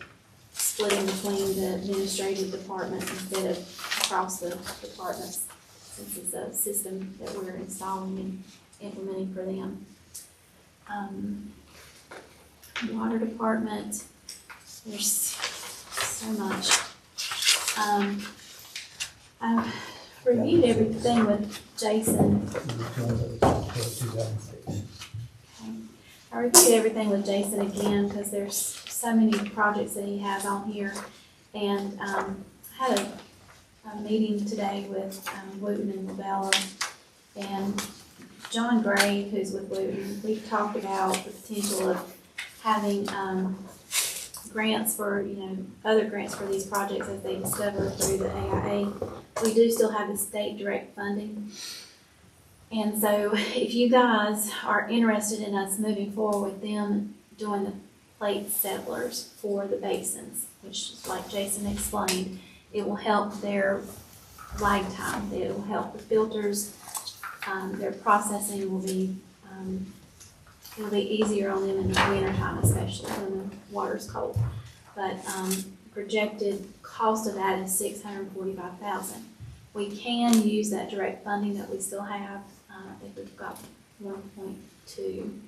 splitting between the administrative departments instead of across the departments, since it's a system that we're installing and implementing for them. Water department, there's so much. I've reviewed everything with Jason. I reviewed everything with Jason again, because there's so many projects that he has on here. And had a meeting today with Wooten and Labella, and John Gray, who's with Wooten. We've talked about the potential of having grants for, other grants for these projects as they discover through the AIA. We do still have the state direct funding. And so if you guys are interested in us moving forward with them doing the plate settlers for the basins, which, like Jason explained, it will help their lag time. It will help the filters. Their processing will be, it'll be easier on them in the winter time, especially when the water's cold. But projected cost of that is $645,000. We can use that direct funding that we still have. I think we've got 1.2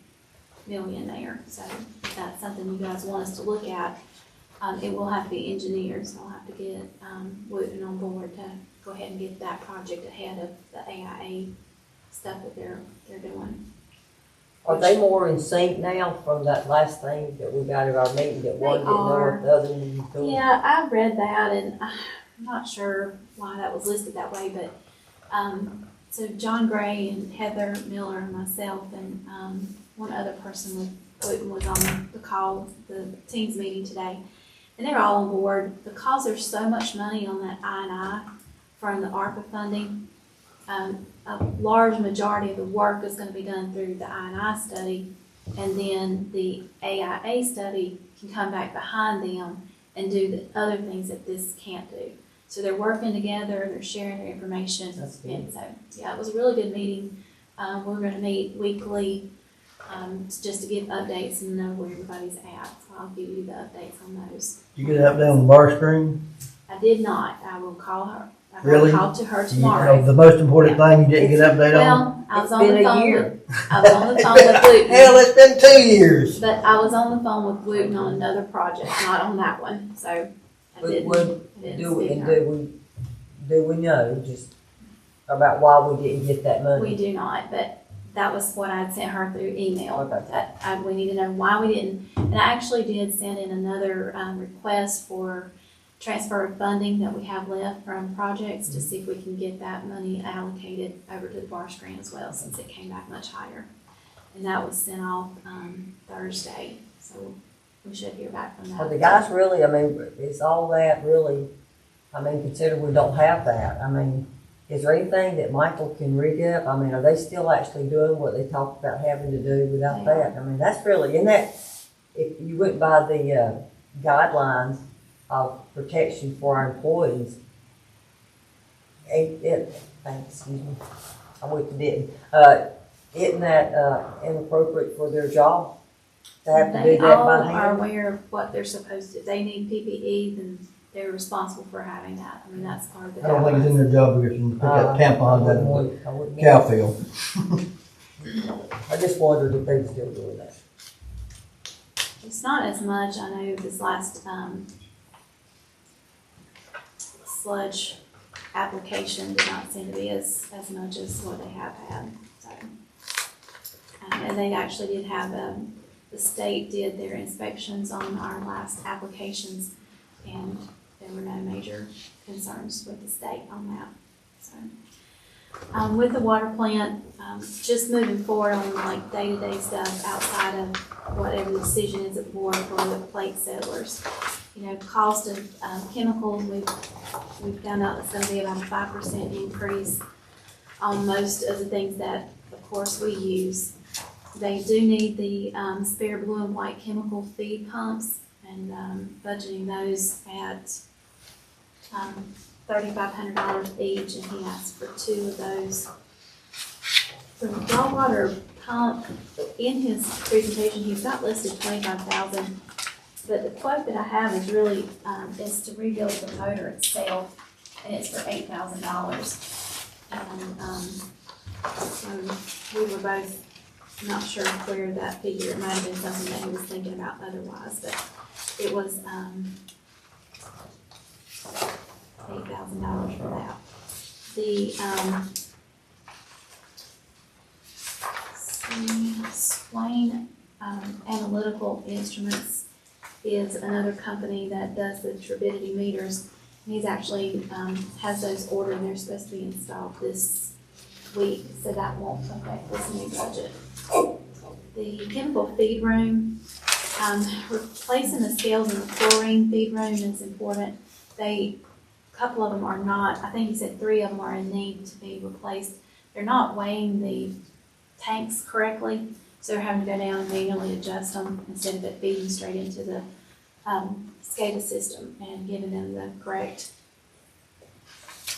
million there. So if that's something you guys want us to look at, it will have to be engineered. So I'll have to get Wooten on board to go ahead and get that project ahead of the AIA stuff that they're doing. Are they more in sync now from that last thing that we got at our meeting, that one didn't know what the other one was doing? Yeah, I read that, and I'm not sure why that was listed that way, but, so John Gray and Heather Miller and myself and, one other person was on the call, the team's meeting today, and they're all on board. Because there's so much money on that I&I from the ARPA funding, a large majority of the work is gonna be done through the I&I study, and then the AIA study can come back behind them and do the other things that this can't do. So they're working together, they're sharing their information. That's good. And so, yeah, it was a really good meeting. We're gonna meet weekly, just to give updates and know where everybody's at. So I'll give you the updates on those. You get up there on the bar screen? I did not. I will call her. I will Really? talk to her You tomorrow. know, the most important thing you didn't get update on? Well, I was It's on the been a phone year. with, I was on the phone with Wooten. Hell, it's been 2 years. But I was on the phone with Wooten on another project, not on that one, so I didn't speak to her. Do we know just about why we didn't get that money? We do not, but that was what I had sent her through email. Okay. We need to know why we didn't. And I actually did send in another request for transfer of funding that we have left from projects to see if we can get that money allocated over to the bar screen as well, since it came back much higher. And that was sent off Thursday, so we should hear back from that. Are the guys really, I mean, is all that really, I mean, consider we don't have that. I mean, is there anything that Michael can rig up? I mean, are they still actually doing what they talked about having to do without They that? I mean, that's really, in that, if you went by the guidelines of protection for our employees, excuse me, I went to Denton. Isn't that inappropriate for their job to have to do They that all by are hand? aware of what they're supposed to. If they need PPE, then they're responsible for having that. I mean, that's part of the I don't think it's in guidelines. their job description to put that tampon out of the cow field. I just wondered if they still doing that. It's not as much. I know this last sludge application did not seem to be as much as what they have had. So, and they actually did have, the state did their inspections on our last applications, and there were no major concerns with the state on that. So, with the water plant, just moving forward on like day-to-day stuff outside of whatever the decision is at the board for the plate settlers. You know, cost of chemicals, we've found out it's gonna be about a 5% increase on most of the things that, of course, we use. They do need the spare blue and white chemical feed pumps, and budgeting those at $3,500 each, and he asked for 2 of those. The raw water pump, in his presentation, he's got listed $25,000, but the quote that I have is really, is to rebuild the motor itself, and it's for $8,000. And so we were both not sure where that figure, it might have been something that he was thinking about otherwise, but it was $8,000 for that. The Swain Analytical Instruments is another company that does the turbidity meters. He's actually has those ordered, and they're supposed to be installed this week, so that won't affect this new budget. The chemical feed room, replacing the scales in the chlorine feed room is important. A couple of them are not, I think he said 3 of them are in need to be replaced. They're not weighing the tanks correctly, So they're having to go down and manually adjust them instead of it feeding straight into the SCADA system and giving them the correct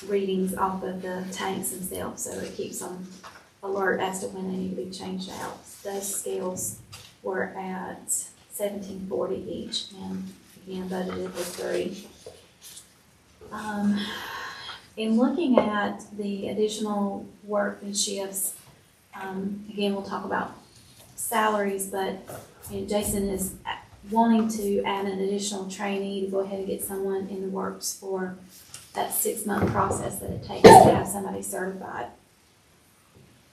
readings off of the tanks themselves, so it keeps them alert as to when they need to be changed out. Those scales were at $17.40 each, and again budgeted for 3. In looking at the additional work and shifts, again we'll talk about salaries, but Jason is wanting to add an additional trainee to go ahead and get someone in the works for that 6-month process that it takes to have somebody certified.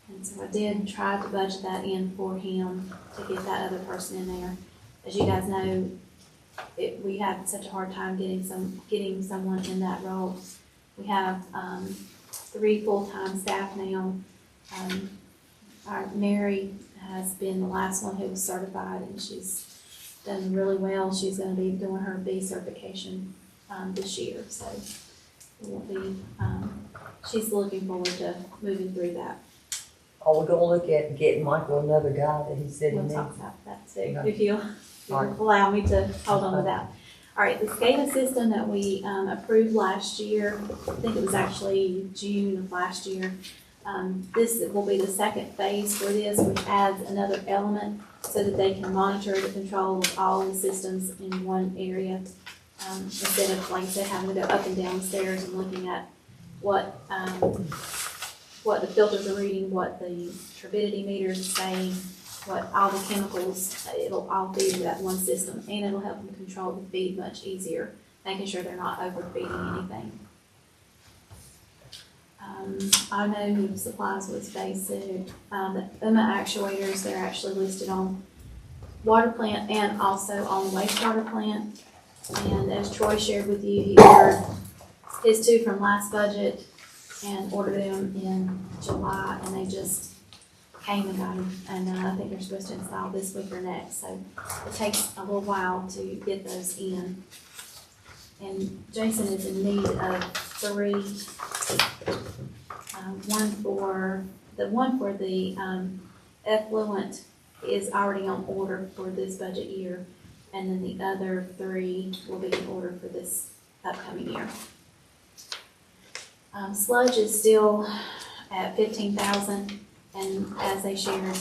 And so I did try to budget that in for him to get that other person in there. As you guys know, we had such a hard time getting someone in that role. We have 3 full-time staff now. Our Mary has been the last one who was certified, and she's done really well. She's going to be doing her B certification this year, so it will be. She's looking forward to moving through that. Are we gonna look at getting Michael another guy that he said he We'll needs? talk about that too, Okay. if you'll allow me to hold on to that. All right, the SCADA system that we approved last year, I think it was actually June of last year. This will be the second phase for this, which adds another element so that they can monitor the control of all the systems in one area. Instead of, like I said, having to go up and down the stairs and looking at what the filters are reading, what the turbidity meter is saying, what all the chemicals, it'll all feed into that one system, and it'll help them control the feed much easier, making sure they're not overfeeding anything. Automotive supplies was basic. The UMA actuators, they're actually listed on water plant and also on wastewater plant. And as Troy shared with you, he ordered his 2 from last budget and ordered them in July, and they just came and got them. And I think they're supposed to install this week or next, so it takes a little while to get those in. And Jason is in need of 3. One for the effluent is already on order for this budget year, and then the other 3 will be in order for this upcoming year. Sludge is still at 15,000, and as they shared,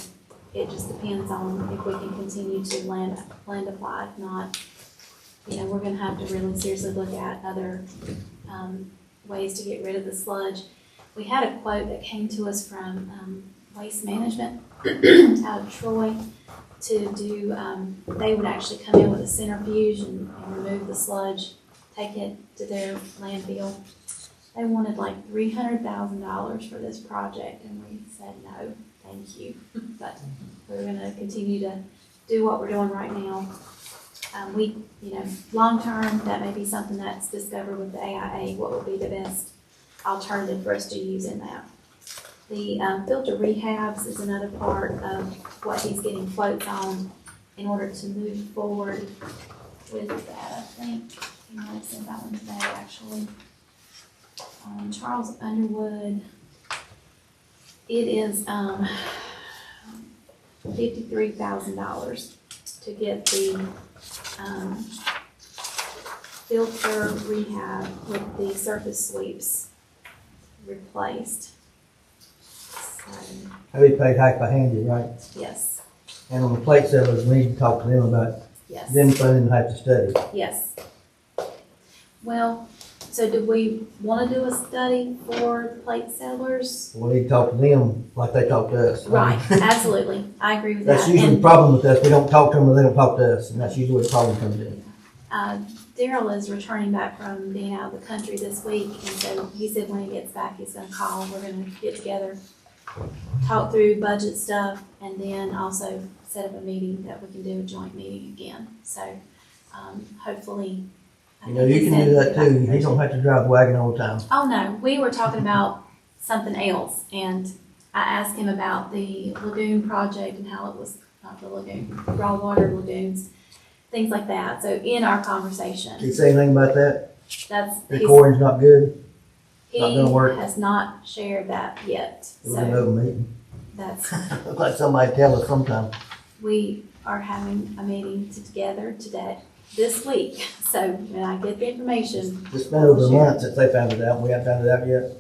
it just depends on if we can continue to land apply. If not, we're gonna have to really seriously look at other ways to get rid of the sludge. We had a quote that came to us from Waste Management out of Troy to do, they would actually come in with a centrifuge and remove the sludge, take it to their landfill. They wanted like $300,000 for this project, and we said no, thank you. But we're gonna continue to do what we're doing right now. Long term, that may be something that's discovered with the AIA, what would be the best alternative for us to use in that. The filter rehabs is another part of what he's getting quotes on in order to move forward with that. I think he might have sent that one today, actually. Charles Underwood, it is $53,000 to get the filter rehab with the surface sweeps replaced. So, They paid half a handy, right? yes, And on the plate sellers, we need to talk to them about yes, them funding half the study. yes. Well, so do we want to do a study for the plate sellers? We need to talk to them like they talk to us. Right, absolutely. I agree with that. That's usually the problem with us. We don't talk to them or they don't talk to us, and that's usually where the problem comes in. Daryl is returning back from being out of the country this week, and so he said when he gets back, he's gonna call. We're gonna get together, talk through budget stuff, and then also set up a meeting that we can do a joint meeting again. So, hopefully. You know, you can do that too. You don't have to drive the wagon all the time. Oh, no, we were talking about something else, and I asked him about the lagoon project and how it was, not the lagoon, raw water lagoons, things like that. So in our conversation, Did you say anything about that? that's, The recording's not good. he not gonna work. has not shared that yet. We're gonna have a meeting. that's, Looks like somebody tell us sometime. we are having a meeting together today, this week. So when I get the information, It's been over a month since they found it out. We haven't found it out yet.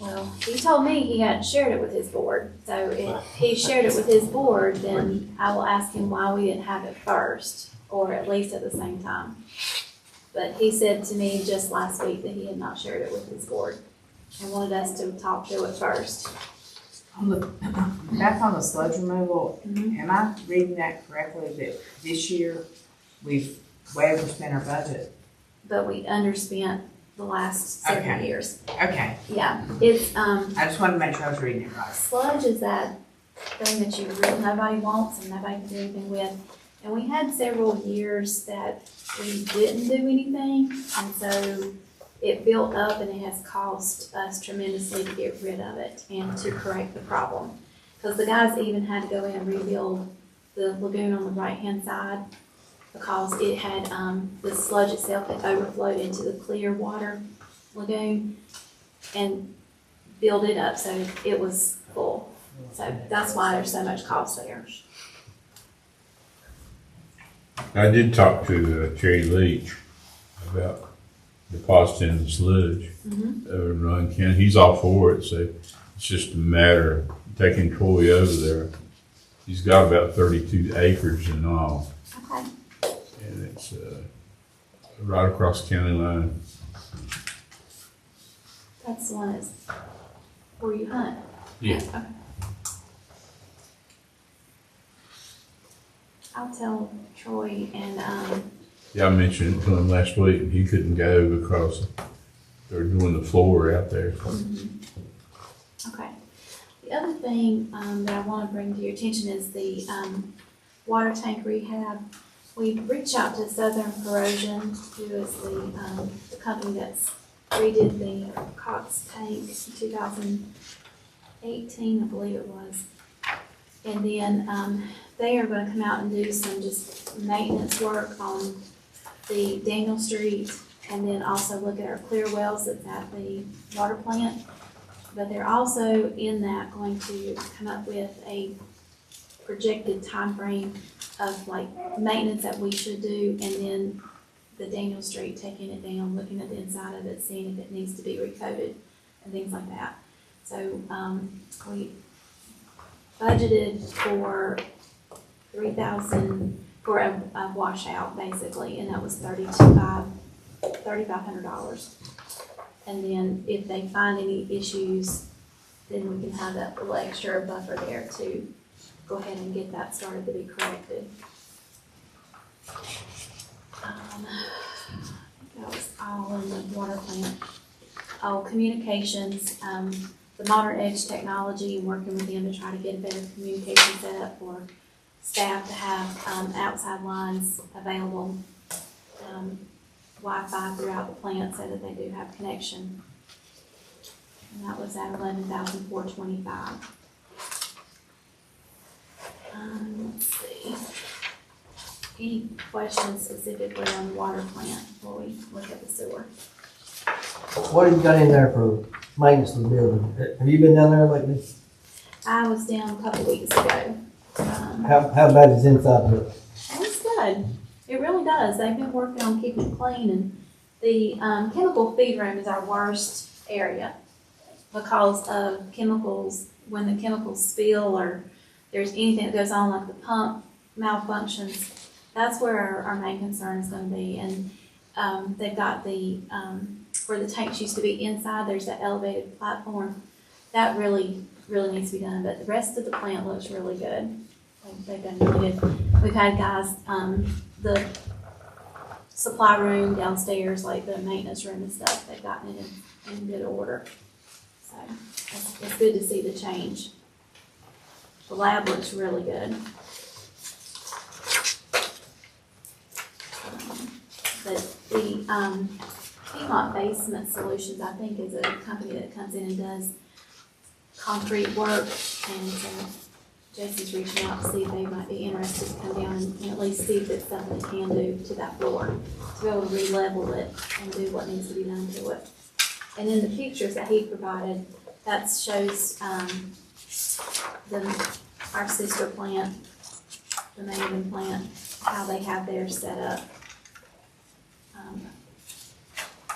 well, he told me he hadn't shared it with his board. So if he shared it with his board, then I will ask him why we didn't have it first, or at least at the same time. But he said to me just last week that he had not shared it with his board and wanted us to talk through it first. That's on the sludge removal. Mhm. Am I reading that correctly, that this year we've way overspent our budget? But we underspent the last several Okay. years. Okay, Yeah, it's, I just wanted to make sure I was reading it right. sludge is that thing that you really, nobody wants and nobody can do anything with. And we had several years that we didn't do anything, and so it built up and it has cost us tremendously to get rid of it and to correct the problem. Because the guys even had to go in and rebuild the lagoon on the right-hand side because it had, the sludge itself had overflowed into the clear water lagoon and build it up so it was full. So that's why there's so much cost there. I did talk to Terry Leach about depositing the sludge over in Run County. He's all for it, so it's just a matter of taking Troy over there. He's got about 32 acres in all, Okay. and it's right across the county line. That's the one that's where you hunt. Yeah. Okay. I'll tell Troy and, Yeah, I mentioned it to him last week, and he couldn't go because they're doing the floor out there. okay. The other thing, that I wanna bring to your attention is the, water tank rehab. We reached out to Southern Corrosion, who is the company that's redid the Cox tank in 2018, I believe it was. And then, they are gonna come out and do some just maintenance work on the Daniel Street, and then also look at our clear wells that's at the water plant. But they're also in that going to come up with a projected time frame of like maintenance that we should do, and then the Daniel Street, taking it down, looking at the inside of it, seeing if it needs to be recoated and things like that. So, we budgeted for 3,000 for a washout basically, and that was $3,500. And then if they find any issues, then we can have that little extra buffer there to go ahead and get that started to be corrected. I think that was all in the water plant. Oh, communications, the Modern Edge technology, and working with them to try to get a better communication set up for staff to have, outside lines available, Wi-Fi throughout the plant so that they do have connection. And that was at $11,425. Let's see. Any questions specifically on the water plant before we look at the sewer? What have you got in there for maintenance of the building? Have you been down there lately? I was down a couple weeks ago. How bad is inside the? It's good. It really does. They've been working on keeping it clean, and the chemical feed room is our worst area because of chemicals. When the chemicals spill or there's anything that goes on, like the pump malfunctions, that's where our main concern is going to be. And they've got the where the tanks used to be inside, there's that elevated platform. That really needs to be done, but the rest of the plant looks really good. They've done really good. We've had guys, the supply room downstairs, like the maintenance room and stuff, they've gotten it in good order. So it's good to see the change. The lab looks really good. But the Piedmont Basement Solutions, I think, is a company that comes in and does concrete work, and Jason's reaching out to see if they might be interested to come down and at least see if it's something they can do to that floor, to be able to re-level it and do what needs to be done to it. And then the pictures that he provided, that shows our sister plant, the Maven plant, how they have theirs set up.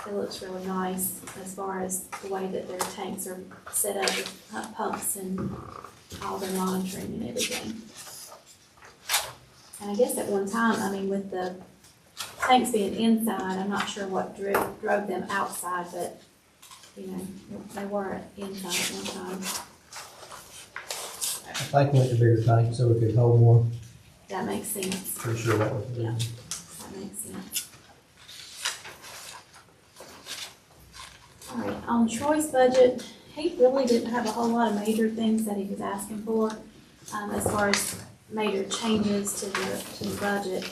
It looks really nice as far as the way that their tanks are set up with pumps and all their monitoring and everything. And I guess at one time, I mean, with the tanks being inside, I'm not sure what drove them outside, but, you know, they were inside at one time. I think we went to bigger tank so we could hold more. That makes sense. Pretty sure that was the Yeah. reason. That makes sense. All right, on Troy's budget, he really didn't have a whole lot of major things that he was asking for, as far as major changes to the budget.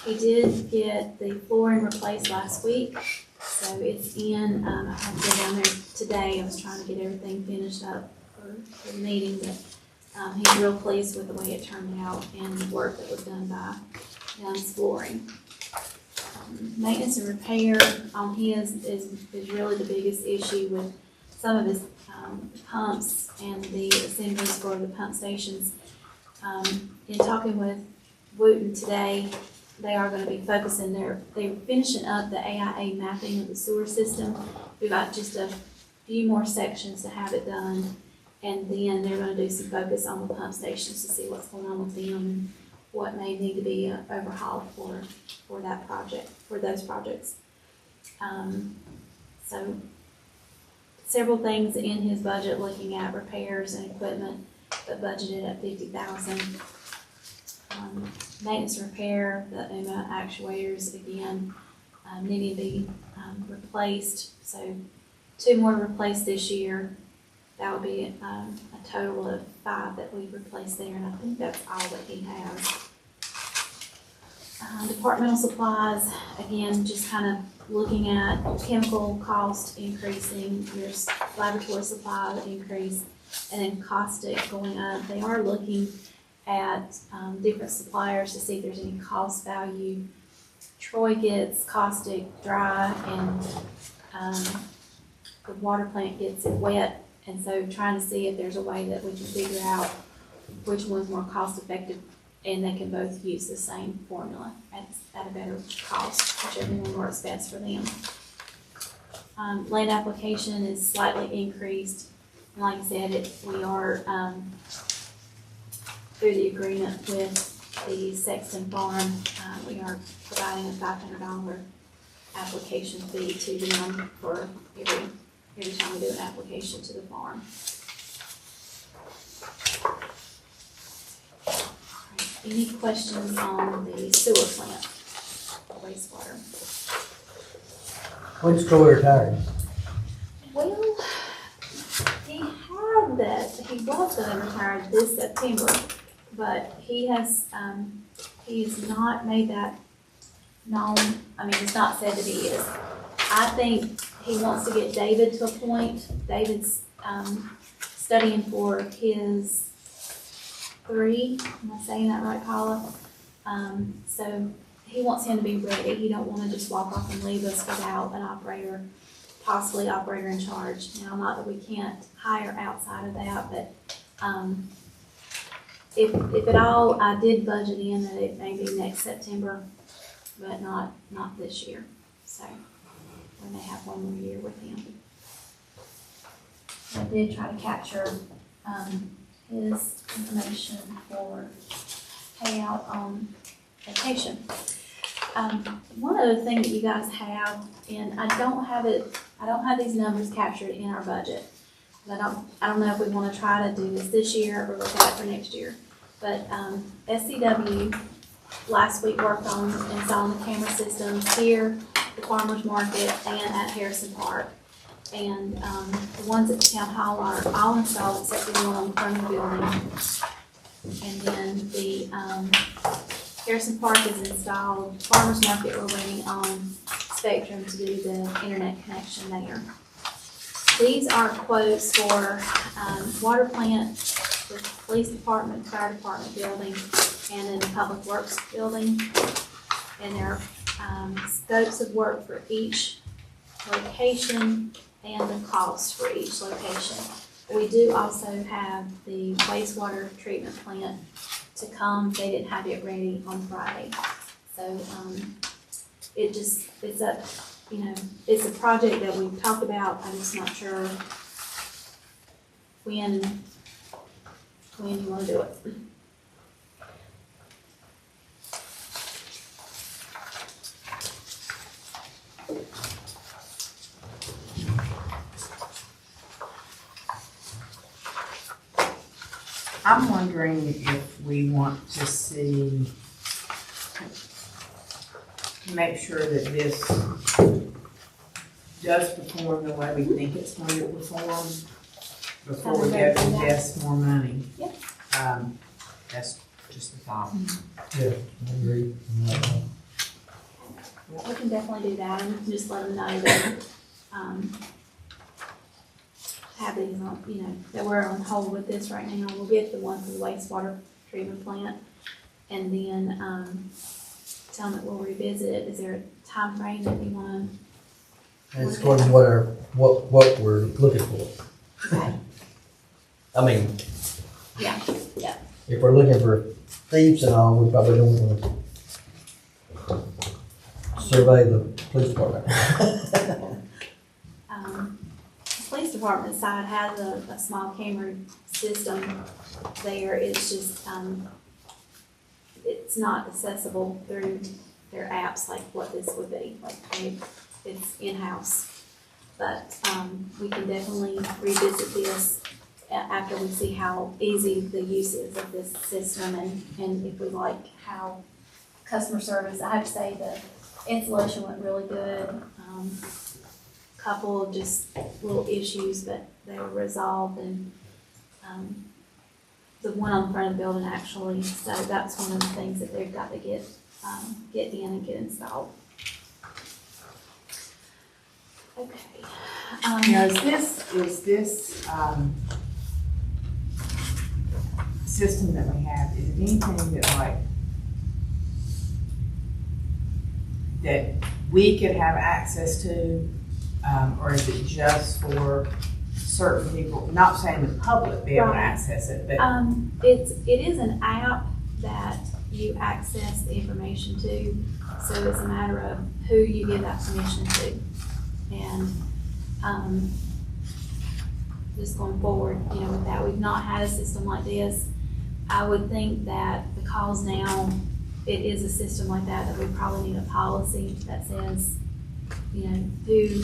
He did get the flooring replaced last week, so it's in, I had to go down there today, I was trying to get everything finished up for the meeting, but, he's real pleased with the way it turned out and the work that was done by Dunn's Flooring. Maintenance and repair on his is really the biggest issue with some of his pumps and the assemblies for the pump stations. In talking with Wooten today, they are going to be focusing they're finishing up the AIA mapping of the sewer system. We've got just a few more sections to have it done, and then they're going to do some focus on the pump stations to see what's going on with them and what may need to be overhauled for that project, for those projects. So several things in his budget looking at repairs and equipment, but budgeted at $50,000. Maintenance and repair, the UMA actuators again needing to be replaced. So 2 more replaced this year. That would be a total of 5 that we replaced there, and I think that's all that he has. Departmental supplies, again, just kind of looking at chemical cost increasing, your laboratory supply increase, and then caustic going up. They are looking at different suppliers to see if there's any cost value. Troy gets caustic dry, and the water plant gets it wet. And so trying to see if there's a way that we can figure out which one's more cost effective, and they can both use the same formula at a better cost, whichever one works best for them. Land application is slightly increased. And like I said, we are through the agreement with the Sexton Farm, we are providing a $500 application fee to them for every time we do an application to the farm. Right. Any questions on the sewer plant, wastewater? When's Troy retired? Well, he had that, he was going to retire this September, but he has not made that known. I mean, it's not said that he is. I think he wants to get David to a point. David's studying for his 3. Am I saying that right, Paula? So he wants him to be ready. He don't want to just walk off and leave us without an operator, possibly operator in charge. Now, not that we can't hire outside of that, but if at all, I did budget in that it may be next September, but not this year. So we may have 1 more year with him. I did try to capture his information for payout on vacation. One other thing that you guys have, and I don't have these numbers captured in our budget. I don't know if we want to try to do this year or look at it for next year. But SCW last week worked on installing the camera systems here, the farmers market, and at Harrison Park. And the ones at the town hall are all installed except the one on the front of the building. And then the Harrison Park is installed. Farmers market, we're waiting on Spectrum to do the internet connection there. These are quotes for water plant, the police department, fire department building, and then the public works building. And there are scopes of work for each location and the cost for each location. We do also have the wastewater treatment plant to come. They didn't have it ready on Friday. So, it's a, it's a project that we've talked about. I'm just not sure when you wanna do it. I'm wondering if we want to see, make sure that this does perform the way we think it's going to perform before we go to invest more money. Yep. That's just a thought. Yeah, I agree on that one. We can definitely do that, and just let them know that, have these on, that we're on hold with this right now. We'll get the one for the wastewater treatment plant, and then, tell them that we'll revisit it. Is there a time frame that you want? And it's according to what we're looking for. Okay. I mean, Yeah. if we're looking for thieves and all, we probably don't want to survey the police department. The police department side has a small camera system there. It's just, it's not accessible through their apps like what this would be. It's in-house. But, we can definitely revisit this after we see how easy the use is of this system and if we like how customer service. I have to say the installation went really good. Couple of just little issues, but they were resolved, and the one on the front of the building actually, so that's one of the things that they've got to get in and get installed. Okay. Now, is this system that we have, is it anything that we could have access to? Or is it just for certain people, not saying the public be able to Right. access it, but It is an app that you access the information to, so it's a matter of who you give that permission to. And, just going forward, with that, we've not had a system like this. I would think that because now it is a system like that we probably need a policy that says, who,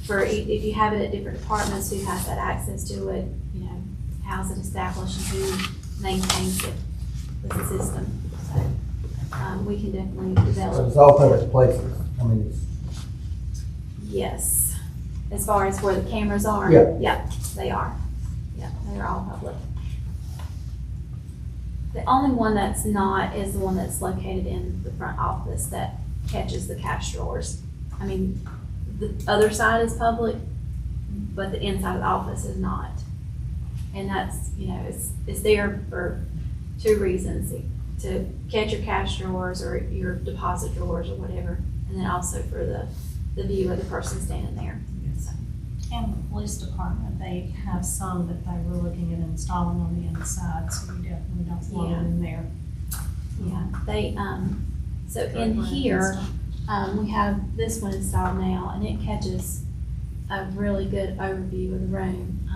if you have it at different departments, who has that access to it, how's it established and who maintains it with the system. So, we can definitely So develop. it's all public places. I mean, it's, Yes, as far as where the cameras are. Yeah. Yeah, they are. Yeah, they're all public. The only one that's not is the one that's located in the front office that catches the cash drawers. I mean, the other side is public, but the inside of the office is not. And that's, it's there for two reasons, to catch your cash drawers or your deposit drawers or whatever, and then also for the view of the person standing there. So, And the police department, they have some that they were looking at installing on the inside, so you definitely don't want it in there. yeah, they, so in here, we have this one installed now, and it catches a really good overview of the room.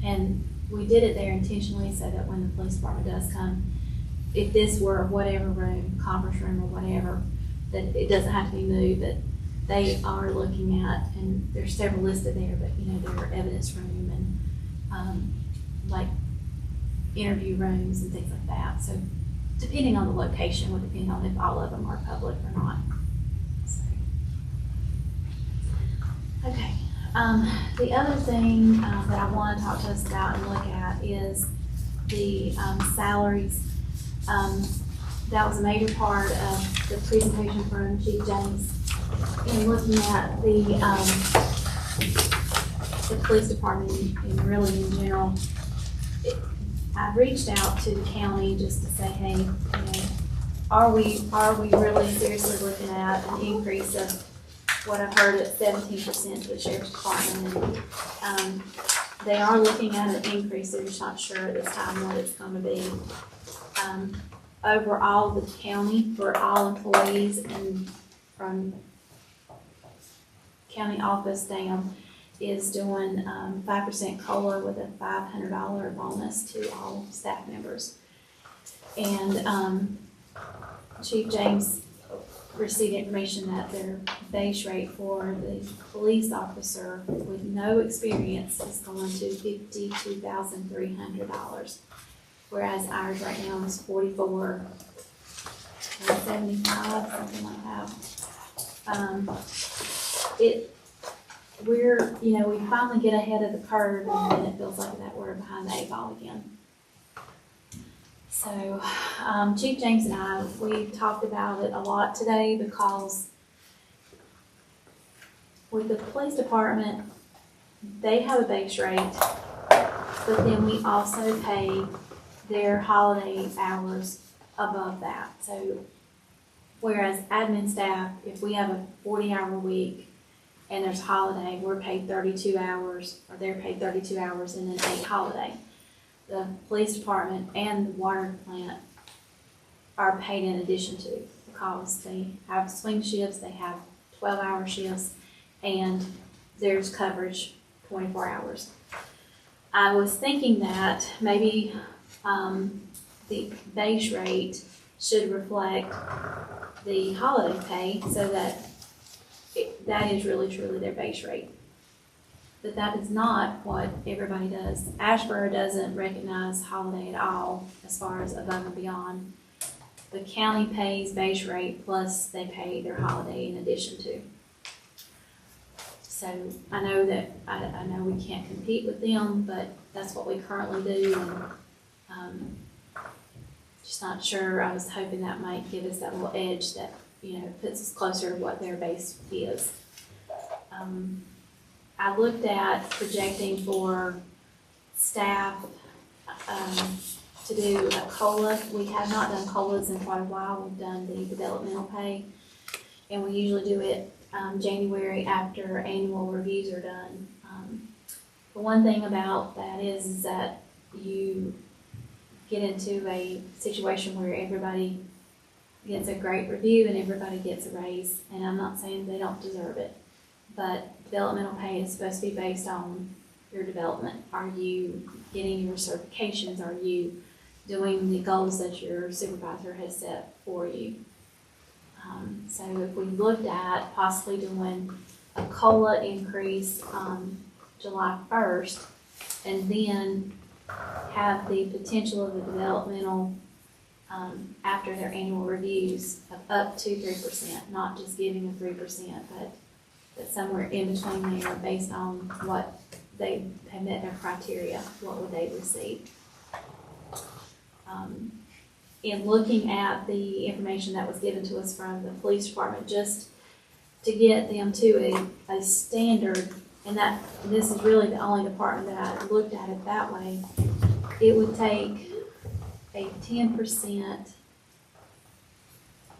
And we did it there intentionally so that when the police department does come, if this were whatever room, conference room or whatever, that it doesn't have to be moved, that they are looking at, and there's several listed there, but there are evidence room and, like interview rooms and things like that. So depending on the location would depend on if all of them are public or not. So, okay. The other thing that I want to talk to us about and look at is the salaries. That was a major part of the presentation from Chief James. In looking at the police department and really in general, I reached out to the county just to say, hey, are we really seriously looking at an increase of what I've heard at 17% to the sheriff's department? And They are looking at an increase, they're just not sure at this time what it's gonna be. Overall, the county, for all employees and from county office down, is doing 5% COLA with a $500 bonus to all staff members. And Chief James received information that their base rate for the police officer with no experience is going to $52,300, whereas ours right now is $44,75, something like that. We finally get ahead of the curve, and then it feels like that we're behind the 8 ball again. So, Chief James and I, we talked about it a lot today because with the police department, they have a base rate, but then we also pay their holiday hours above that. So, whereas admin staff, if we have a 40-hour week and there's a holiday, we're paid 32 hours, or they're paid 32 hours and then 8 holiday. The police department and the water plant are paid in addition to, because they have swing shifts, they have 12-hour shifts, and there's coverage 24 hours. I was thinking that maybe the base rate should reflect the holiday pay so that that is really truly their base rate. But that is not what everybody does. Asheboro doesn't recognize holiday at all as far as above and beyond. The county pays base rate plus they pay their holiday in addition to. So I know that, I know we can't compete with them, but that's what we currently do. And just not sure, I was hoping that might give us that little edge that, puts us closer to what their base is. I looked at projecting for staff to do a COLA. We have not done COLAs in quite a while. We've done the developmental pay, and we usually do it January after annual reviews are done. The one thing about that is that you get into a situation where everybody gets a great review and everybody gets a raise, and I'm not saying they don't deserve it. But developmental pay is supposed to be based on your development. Are you getting your certifications? Are you doing the goals that your supervisor has set for you? So if we looked at possibly doing a COLA increase July 1st, and then have the potential of the developmental after their annual reviews of up to 3%, not just giving a 3%, but somewhere in between there based on what they have met their criteria, what would they receive. In looking at the information that was given to us from the police department, just to get them to a standard, and that this is really the only department that I looked at it that way, it would take a 10%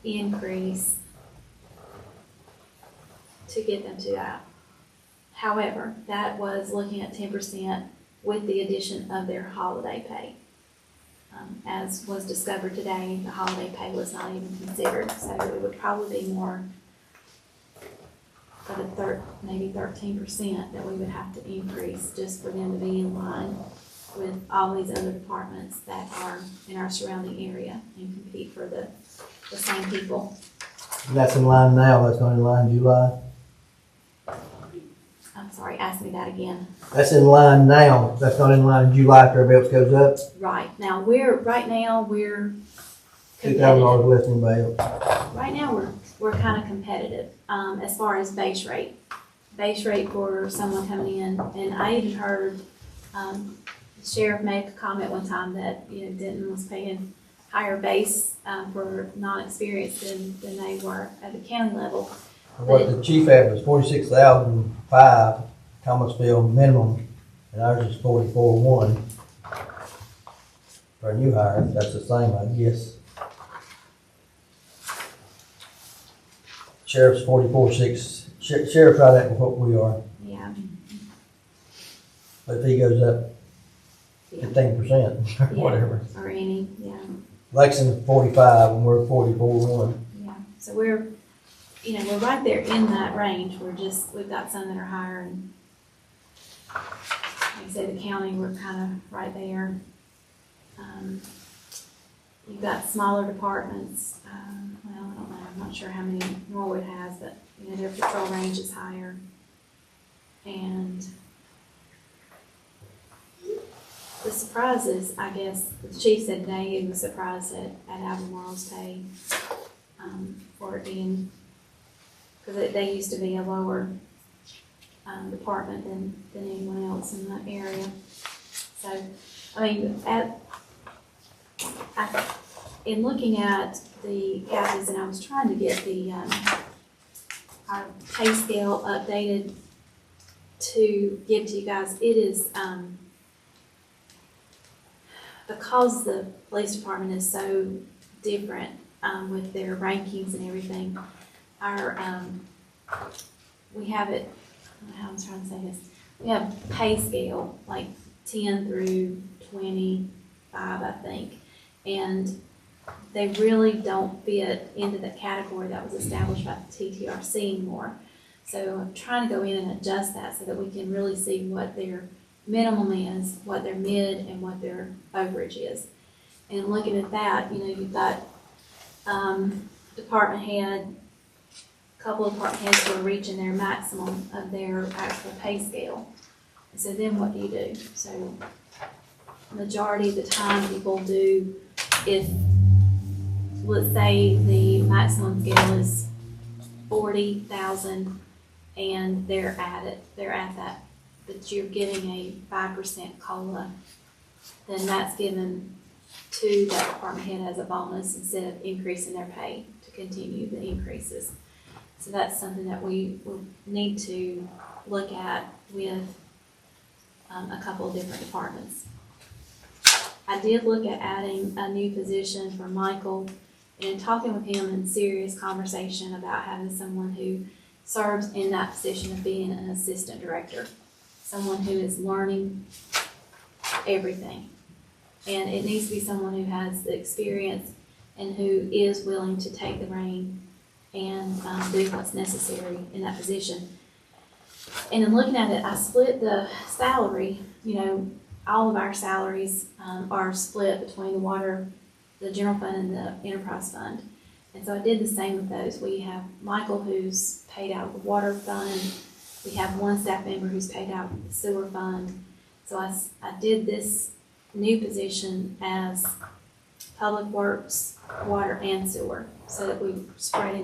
increase to get them to that. However, that was looking at 10% with the addition of their holiday pay. As was discovered today, the holiday pay was not even considered, so it would probably be more of maybe 13% that we would have to increase just for them to be in line with all these other departments that are in our surrounding area and compete for the same people. That's in line now, that's not in line July? I'm sorry, ask me that again. That's in line now, that's not in line in July after everybody else goes up? Right, now we're $2,000 competitive. less than anybody else. Right now, we're kind of competitive, as far as base rate. Base rate for someone coming in, and I even heard, the sheriff make a comment one time that, Denton was paying higher base, for non-experienced than they were at the county level. What the chief had was $46,500, Thomasville minimum, and ours is $44,100 for a new hire. That's the same, I guess. Sheriff's 44,600. Sheriff's right at what we are. Yeah. But if he goes up Yeah. 15%, or whatever. Or any, yeah. Lexington's 45 and we're 44.1. Yeah, so we're right there in that range, we've got some that are higher, and like I say, the county, we're kind of right there. You've got smaller departments, well, I don't know, I'm not sure how many Norwood has, but, their patrol range is higher. And the surprises, I guess, the chief said today he was surprised at Albemarle's pay, for it being, because they used to be a lower department than anyone else in that area. So, I mean, in looking at the Kathy's, and I was trying to get our pay scale updated to give to you guys, it is, because the police department is so different with their rankings and everything, we have it, I don't know how I'm trying to say this, we have pay scale, like 10 through 25, I think, and they really don't fit into the category that was established by the TTRC anymore. So I'm trying to go in and adjust that so that we can really see what their minimum is, what their mid, and what their overage is. And looking at that, you've got department head, a couple of department heads who are reaching their maximum of their actual pay scale. And so then what do you do? So majority of the time people do, if, let's say the maximum scale is 40,000 and they're at that, but you're getting a 5% COLA, then that's given to that department head as a bonus instead of increasing their pay to continue the increases. So that's something that we will need to look at with a couple of different departments. I did look at adding a new position for Michael, and in talking with him in serious conversation about having someone who serves in that position of being an assistant director, someone who is learning everything. And it needs to be someone who has the experience and who is willing to take the rein and do what's necessary in that position. And in looking at it, I split the salary. All of our salaries are split between the general fund and the enterprise fund. And so I did the same with those. We have Michael, who's paid out of the water fund. We have one staff member who's paid out of the sewer fund. So I did this new position as public works, water, and sewer, so that we spread it